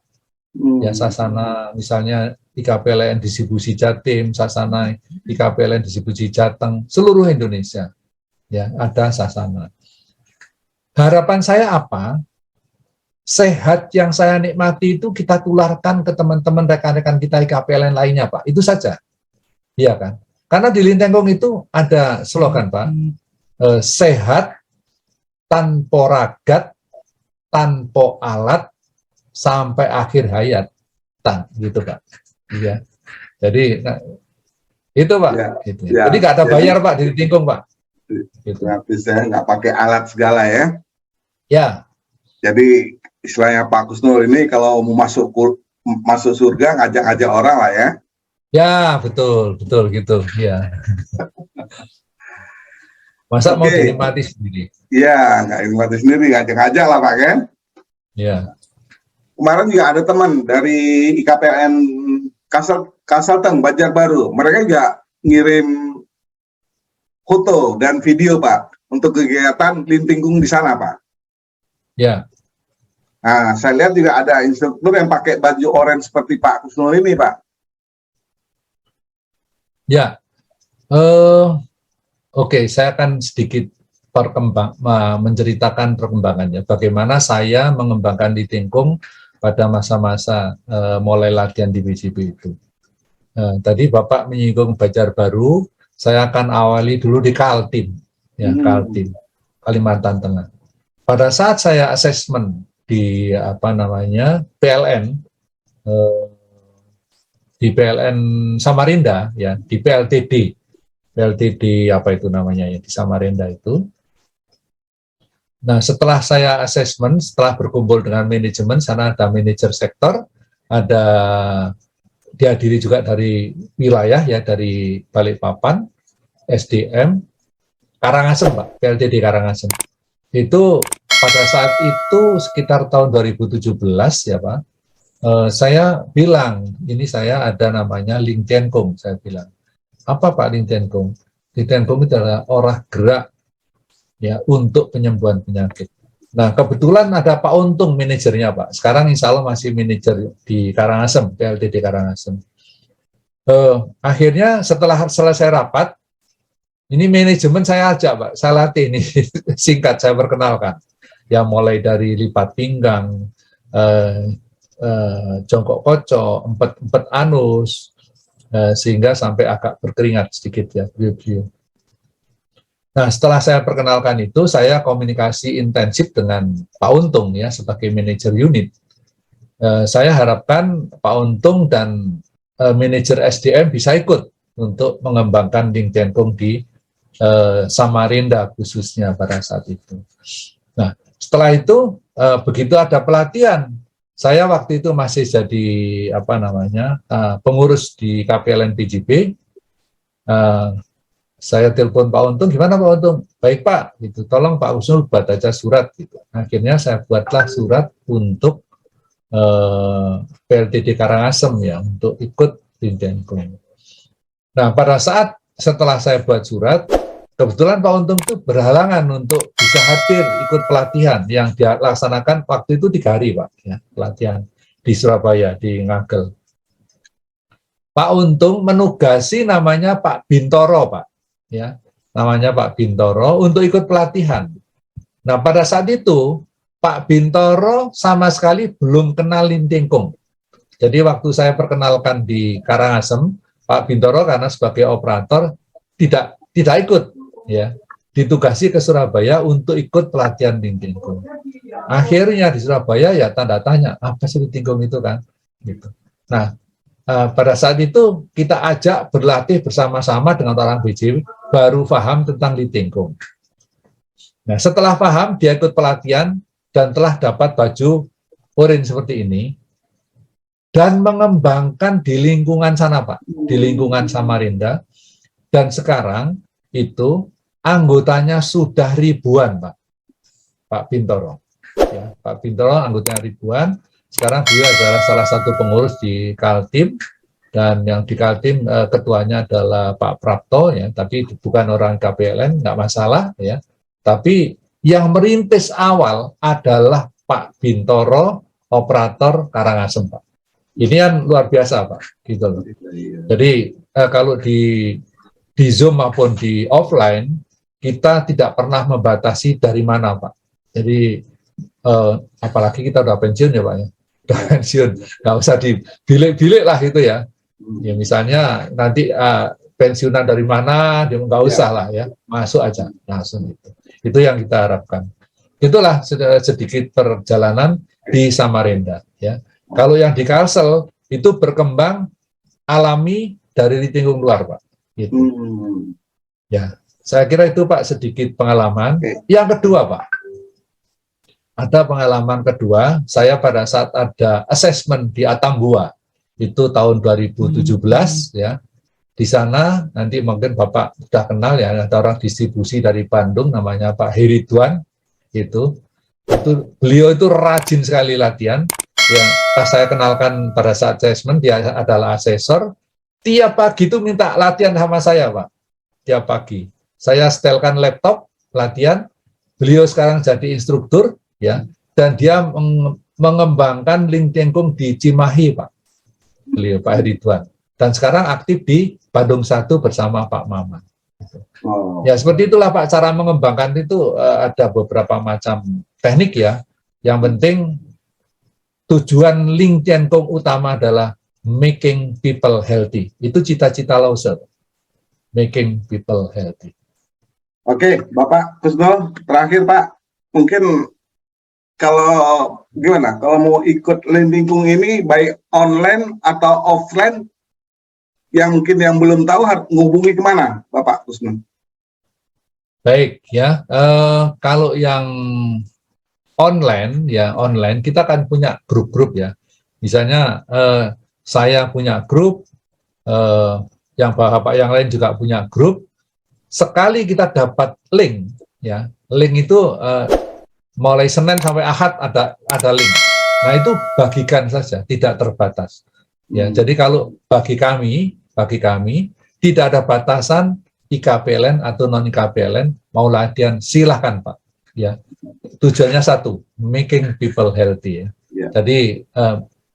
Ya, sasana misalnya IKPLN distribusi Jatim, sasana IKPLN distribusi Jateng, seluruh Indonesia ya ada sasana. harapan saya apa? Sehat yang saya nikmati itu kita tularkan ke teman-teman rekan-rekan kita di KPLN lainnya, Pak. Itu saja. Iya kan? Karena di Lintengkung itu ada slogan, Pak. Sehat tanpa ragat, tanpa alat, sampai akhir hayat. Gitu, Pak. Iya. Jadi, itu, Pak. Ya, Gitu. ya. Jadi nggak ada bayar, Pak, di Lintengkung, Pak. Gitu. Berarti saya nggak pakai alat segala ya. Ya. Jadi istilahnya Pak Kusnul ini kalau mau masuk surga ngajak-ngajak orang lah ya. Ya, betul gitu. Ya. Masa mau dinikmati sendiri? Iya, nggak dinikmati sendiri, ngajak-ngajak lah Pak kan. Ya. Kemarin juga ada teman dari IKPLN Kalsel-Kalteng, Banjarbaru. Mereka juga ngirim foto dan video Pak untuk kegiatan Lintengkung di sana Pak. Ya. Nah, saya lihat juga ada instruktur yang pakai baju oranye seperti Pak Kusnul ini Pak. Ya. Oke, saya akan sedikit menceritakan perkembangannya. Bagaimana saya mengembangkan Lintengkung pada masa-masa mulai latihan di BJB itu. Tadi Bapak menyinggung Banjarbaru, saya akan awali dulu di Kaltim, ya Kaltim, Kalimantan Tengah. Pada saat saya asesmen di PLN, di PLN Samarinda, ya di PLTD apa itu namanya ya di Samarinda itu. Nah, setelah saya asesmen, setelah berkumpul dengan manajemen, sana ada manajer sektor, ada dihadiri juga dari wilayah ya, dari Balikpapan, SDM, Karangasem Pak, PLTD Karangasem. Itu pada saat itu sekitar tahun 2017 ya Pak, saya bilang, ini saya ada namanya Lintengkung, saya bilang. Apa Pak Lintengkung? Lintengkung itu adalah olah gerak ya untuk penyembuhan penyakit. Nah, kebetulan ada Pak Untung manajernya Pak. Sekarang insya Allah masih manajer di Karangasem, PLTD Karangasem. Akhirnya setelah selesai rapat, ini manajemen saya ajak Pak, saya latih ini singkat saya perkenalkan. Ya mulai dari lipat pinggang, jongkok kocok, empet anus, sehingga sampai agak berkeringat sedikit ya, beliau. Nah, setelah saya perkenalkan itu, saya komunikasi intensif dengan Pak Untung ya sebagai manajer unit. Saya harapkan Pak Untung dan manajer SDM bisa ikut untuk mengembangkan Lintengkung di Samarinda khususnya pada saat itu. Nah, setelah itu begitu ada pelatihan, saya waktu itu masih jadi pengurus di KPLN PJB. Saya telepon Pak Untung, gimana Pak Untung? Baik Pak, gitu. Tolong Pak Kusnul buat aja surat. Gitu. Akhirnya saya buatlah surat untuk PLTD Karangasem ya, untuk ikut Lintengkung. Nah, pada saat setelah saya buat surat, kebetulan Pak Untung itu berhalangan untuk bisa hadir ikut pelatihan yang dilaksanakan waktu itu 3 hari Pak, ya, pelatihan di Surabaya, di Ngagel. Pak Untung menugasi namanya Pak Bintoro Pak, ya, namanya Pak Bintoro untuk ikut pelatihan. Nah, pada saat itu Pak Bintoro sama sekali belum kenal Lintengkung. Jadi waktu saya perkenalkan di Karangasem, Pak Bintoro karena sebagai operator tidak ikut, ya, ditugasi ke Surabaya untuk ikut pelatihan Lintengkung. Akhirnya di Surabaya ya tanda tanya, apa sih Lintengkung itu kan? Gitu. Nah, pada saat itu kita ajak berlatih bersama-sama dengan orang BJB, baru paham tentang Lintengkung. Nah, setelah paham, dia ikut pelatihan dan telah dapat baju oranye seperti ini, dan mengembangkan di lingkungan sana Pak, di lingkungan Samarinda, dan sekarang itu anggotanya sudah ribuan Pak Bintoro. Ya, Pak Bintoro anggotanya ribuan, sekarang beliau adalah salah satu pengurus di Kaltim, dan yang di Kaltim ketuanya adalah Pak Prapto, ya, tapi bukan orang KPLN, nggak masalah, ya. Tapi yang merintis awal adalah Pak Bintoro, operator Karangasem Pak. Ini yang luar biasa Pak, gitu loh. Jadi kalau di Zoom maupun di offline, kita tidak pernah membatasi dari mana Pak. Jadi apalagi kita udah pensiun ya Pak ya, udah pensiun, nggak usah dibilik-bilik lah gitu ya. Ya misalnya nanti pensiunan dari mana, dia nggak usah lah ya, masuk aja langsung itu. Itu yang kita harapkan. Itulah sedikit perjalanan di Samarinda ya. Kalau yang di Kalsel itu berkembang alami dari Litinggung luar Pak. Gitu. Ya, saya kira itu Pak sedikit pengalaman. Yang kedua Pak, ada pengalaman kedua. Saya pada saat ada assessment di Atambua itu tahun 2017 ya. Di sana nanti mungkin Bapak sudah kenal ya, ada orang distribusi dari Bandung namanya Pak Heridwan. Itu beliau itu rajin sekali latihan. Ya, pas saya kenalkan pada saat assessment, dia adalah asesor. Tiap pagi itu minta latihan sama saya, Pak. Tiap pagi. Saya setelkan laptop, latihan. Beliau sekarang jadi instruktur, ya, dan dia mengembangkan Lingtengkung di Cimahi, Pak. Beliau, Pak Heridwan. Dan sekarang aktif di Bandung 1 bersama Pak Maman. Ya seperti itulah Pak, cara mengembangkan itu ada beberapa macam teknik ya. Yang penting tujuan Lingtengkung utama adalah making people healthy. Itu cita-cita Lawser. Making people healthy. Oke, Bapak Kusno, terakhir Pak, mungkin kalau gimana? Kalau mau ikut Lingtengkung ini baik online atau offline, yang mungkin yang belum tahu harus menghubungi kemana, Bapak Kusno? Baik ya, kalau yang online ya online kita kan punya grup-grup ya. Misalnya saya punya grup, yang Bapak yang lain juga punya grup. Sekali kita dapat link ya, link itu mulai Senin sampai Ahad ada link. Nah itu bagikan saja, tidak terbatas. Ya, jadi kalau bagi kami tidak ada batasan IKPLN atau non IKPLN mau latihan silahkan Pak. Ya, tujuannya satu, making people healthy ya. Jadi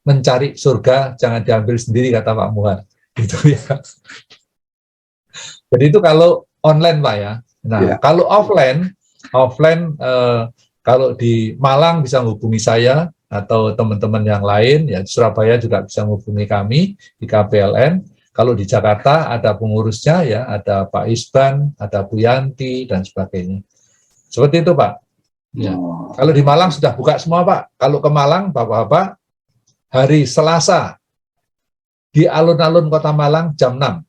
mencari surga jangan diambil sendiri kata Pak Muhar. Gitu ya. Jadi itu kalau online Pak ya. Nah kalau offline kalau di Malang bisa menghubungi saya atau teman-teman yang lain ya, di Surabaya juga bisa menghubungi kami di KPLN. Kalau di Jakarta ada pengurusnya ya, ada Pak Isban, ada Bu Yanti dan sebagainya. Seperti itu Pak. Ya. Kalau di Malang sudah buka semua Pak. Kalau ke Malang Bapak-bapak hari Selasa di alun-alun Kota Malang jam 6.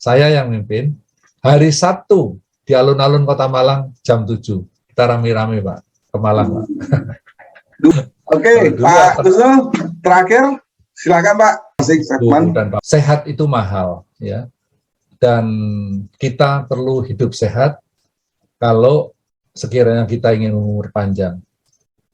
Saya yang mimpin. Hari Sabtu di alun-alun Kota Malang jam 7. Kita rame-rame Pak ke Malang Pak. Oke, Pak Kusno, terakhir silakan Pak. Sehat itu mahal ya. Dan kita perlu hidup sehat kalau sekiranya kita ingin umur panjang.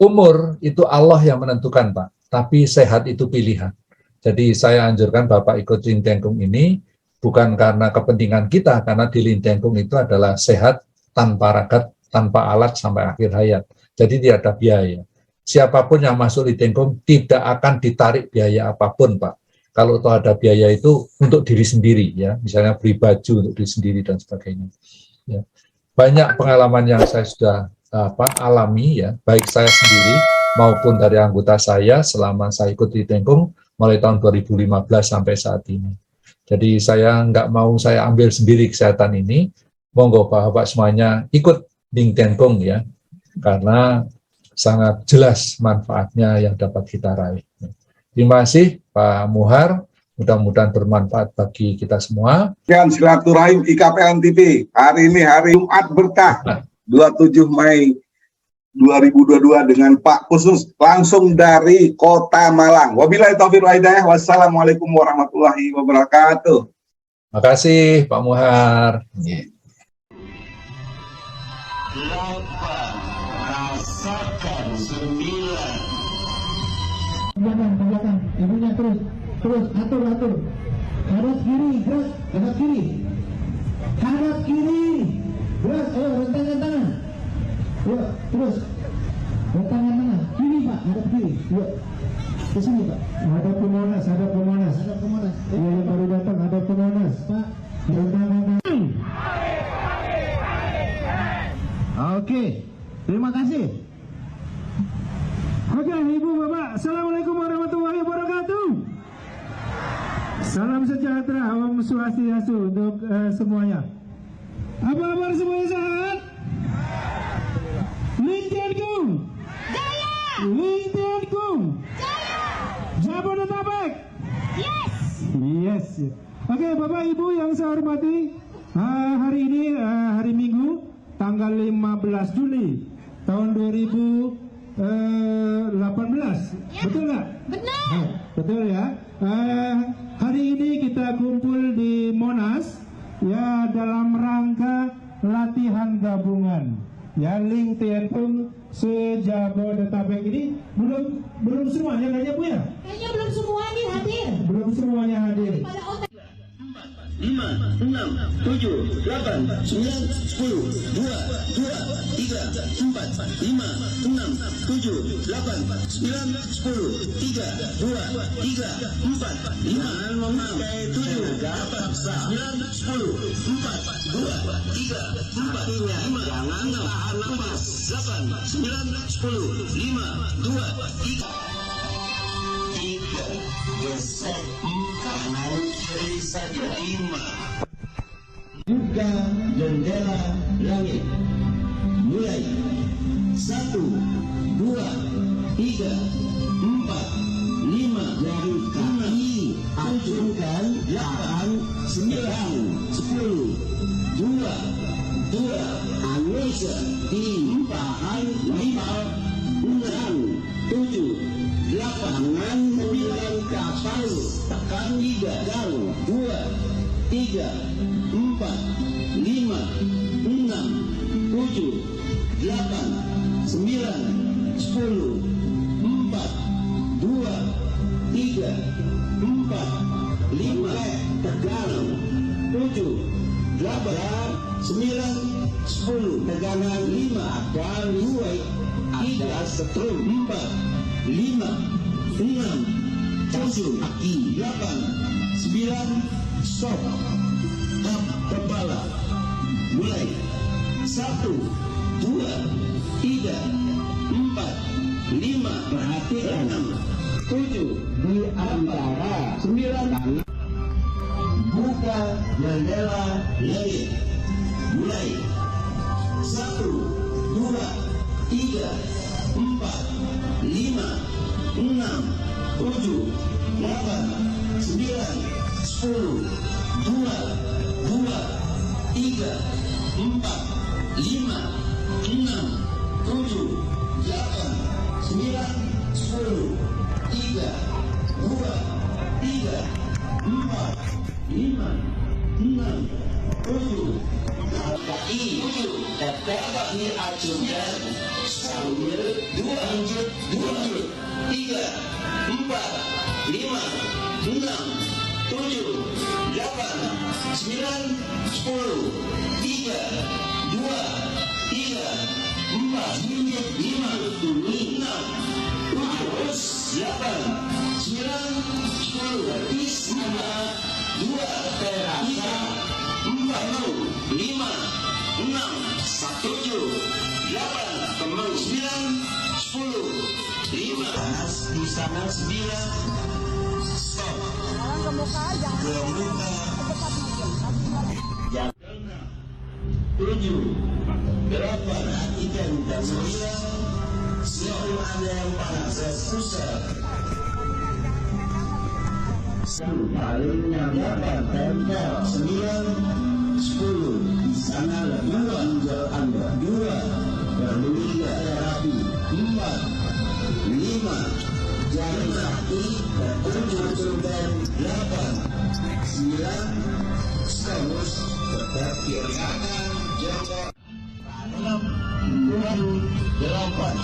Umur itu Allah yang menentukan Pak, tapi sehat itu pilihan. Jadi saya anjurkan Bapak ikut Lingtengkung ini bukan karena kepentingan kita, karena di Lingtengkung itu adalah sehat tanpa ragat, tanpa alat sampai akhir hayat. Jadi tidak ada biaya. Siapapun yang masuk Lingtengkung tidak akan ditarik biaya apapun Pak. Kalau toh ada biaya itu untuk diri sendiri ya, misalnya beli baju untuk diri sendiri dan sebagainya. Ya. Banyak pengalaman yang saya sudah alami ya, baik saya sendiri maupun dari anggota saya selama saya ikut Lingtengkung mulai tahun 2015 sampai saat ini. Jadi saya nggak mau saya ambil sendiri kesehatan ini, monggo Bapak semuanya ikut Lingtengkung ya, karena sangat jelas manfaatnya yang dapat kita raih. Terima kasih Pak Muhar, mudah-mudahan bermanfaat bagi kita semua. Dan silaturahim IKPLN TV, hari ini hari Jumat berkah, 27 Mei 2022 dengan Pak Kusno langsung dari Kota Malang. Wabillahi taufiq wal hidayah. Wassalamualaikum warahmatullahi wabarakatuh. Terima kasih Pak Muhar. Rasakan 9. Belakang, ibunya terus, atur, hadap kiri, gerak, hadap kiri, gerak, ayo rentangkan tangan, yuk, terus, rentangkan tangan, kiri Pak, hadap kiri, yuk, ke sini Pak, hadap ke Monas, yang baru datang, hadap ke Monas, Pak, rentangkan tangan, oke, terima kasih. Salam sejahtera, Om Swastiastu untuk semuanya. Apa kabar semuanya, sehat? Lintiankum Jaya! Lintiankum Jaya! Jabodetabek? Yes! Yes. Oke, Bapak Ibu yang saya hormati, hari ini hari Minggu tanggal 15 Juli tahun 2018. Betul nggak? Benar. Betul ya. Hari ini kita kumpul di Monas ya dalam rangka latihan gabungan. Ya, Lintiankum se-Jabodetabek ini belum semuanya kayaknya Bu ya? Kayaknya belum semua nih hadir. Belum semuanya hadir. Pada otak. 5, 6, 7, 8, 9, 10, 2, 3, 4, 5, 6, 7, 8, 9, 10, 3, 2, 3, 4, 5, 6, 7, 8, 9, 10, buka jendela langit. Mulai 1, 2, 3, 4, 5, dari kaki acungkan 8, 9, 10, 2, Indonesia timpahan 5, 6, 7, 8 tangan 9 kapal tekan liga dan 2, 3, 4, 5, 6, 7, 8, 9, 10, 4, 2, 3, 4, 5, tegang 7, 8, 9, 10, tegangan 5, akal 2, 3, setrum 4, 5, 6, 7, kaki 8, 9, stop, tap kepala. Mulai 1, 2, 3, 4, 5, perhatikan 7, di antara 9 tangan. Buka jendela langit. Mulai 1, 2, 3, 4, 5, 6, 7, 8, 9, 10, 2, 3, 4, 5, 6, 7, 8, 9, 10, 3, 2, 3, 4, 5, 6, 7, kaki tetap diacungkan sambil 2, 3, 4, 5, 6, 7, 8, 9, 10, 3, 2, 3, 4, 5, 6, 7, 8, 9, 10, habis 5, 2, terasa 4, 5, 6, 7, 8, kembang 9, 10, 5, panas di sana 9, stop, kemuka, jangan 7, 8, perhatikan dan 9, selalu ada yang panas susah. Paling nyaman tempel 9, 10 di sana lebih lanjut Anda 2 perlu terapi 4, 5 jari kaki 7 dan 8, 9 terus tetap kiri kanan jempol 6, 8,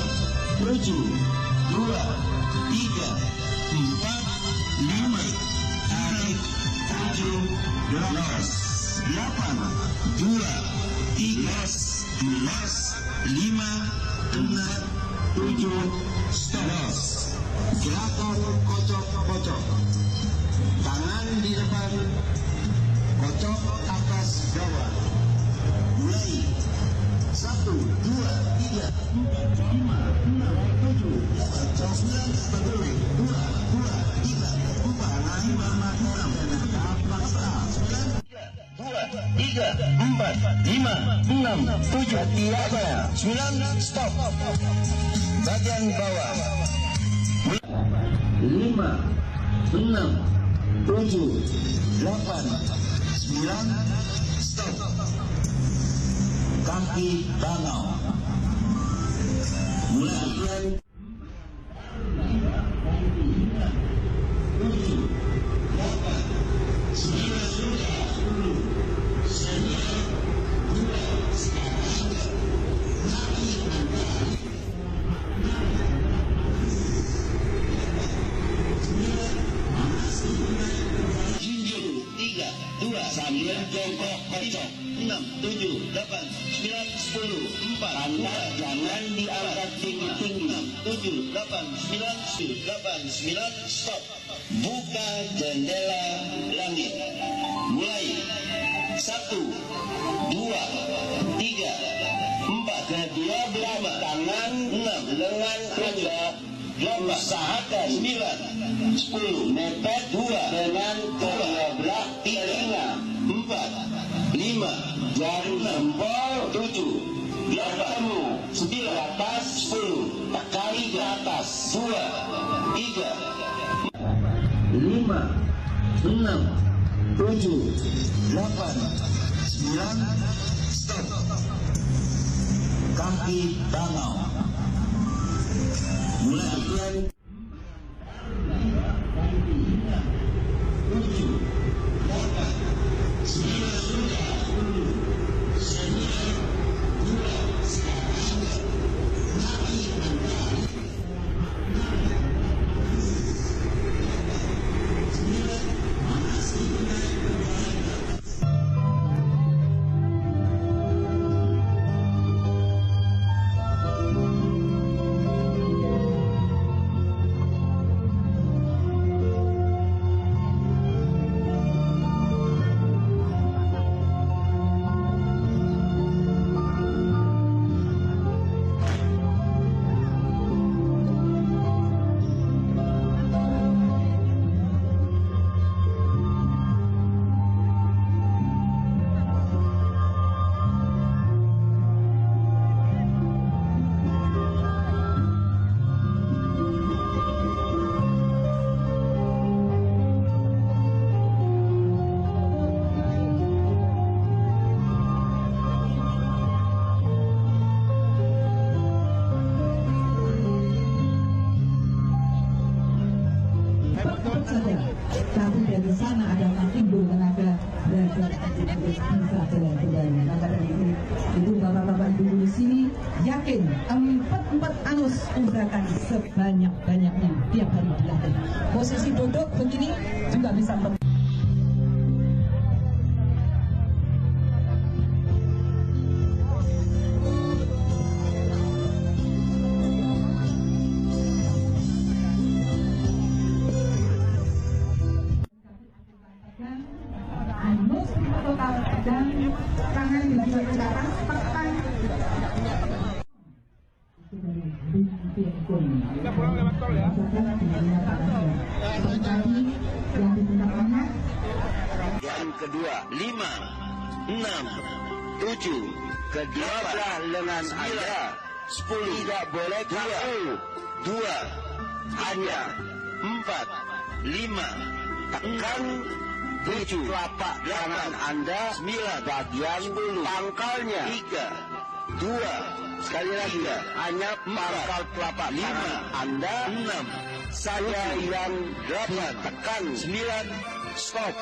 7, 2, 3, 4, 5 tarik 7, 8, 2, 3, 5, 6, 7, stop. Gerakan kocok-kocok. Tangan di depan, kocok atas bawah. Mulai 1, 2, 3, 4, 5, 6, 7, 8, 9, 10, 2, 3, 4, 5, 6, 3, 4, 5, 6, 7, tiada. 9, stop. Bagian bawah. 5, 6, 7, 8, 9, stop. Kaki bangau. Mulai. Sambil jongkok kocok. 6, 7, 8, 9, 10, 4, angkat jangan diangkat tinggi-tinggi. 6, 7, 8, 9, 8, 9, stop. Buka jendela langit. Mulai. 1, 2, 3, 4, kedua belah tangan. 6, lengan anda. 8, usahakan. 9, 10, mepet. 2, dengan kedua belah telinga. 4, 5, jari jempol. 7, 8, 9, atas. 10, tekali ke atas. 2, 3, 5, 6, 7, 8, 9, stop. Kaki bangau. Mulai. saja. Tapi dari sana ada timbul tenaga belajar bisa jalan-jalan. Maka dari itu bapak-bapak ibu di sini yakin empat anus umrahkan sebanyak-banyaknya tiap hari dilatih. Posisi duduk begini juga bisa anus total dan tangan juga ke atas tekan kita pulang lewat tol ya yang kedua 5, 6, 7 kedua lengan Anda 10 tidak boleh 2 hanya 4 5 tekan 7 telapak tangan Anda 9 bagian 10 pangkalnya 3 2 sekali lagi hanya pangkal telapak tangan Anda 6 saya yang 8 tekan 9 stop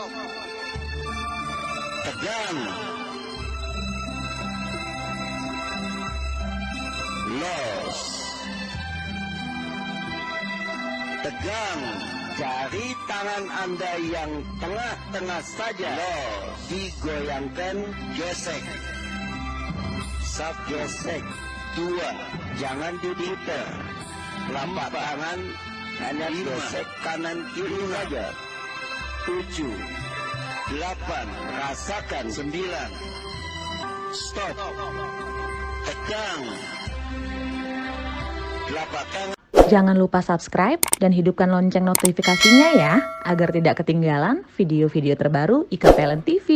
tegang los tegang jari tangan Anda yang tengah-tengah saja los digoyangkan gesek sub gesek 2 jangan diputar telapak tangan hanya gesek kanan kiri saja 7 8 rasakan 9 stop tegang telapak tangan. Jangan lupa subscribe dan hidupkan lonceng notifikasinya ya, agar tidak ketinggalan video-video terbaru IKPLN TV.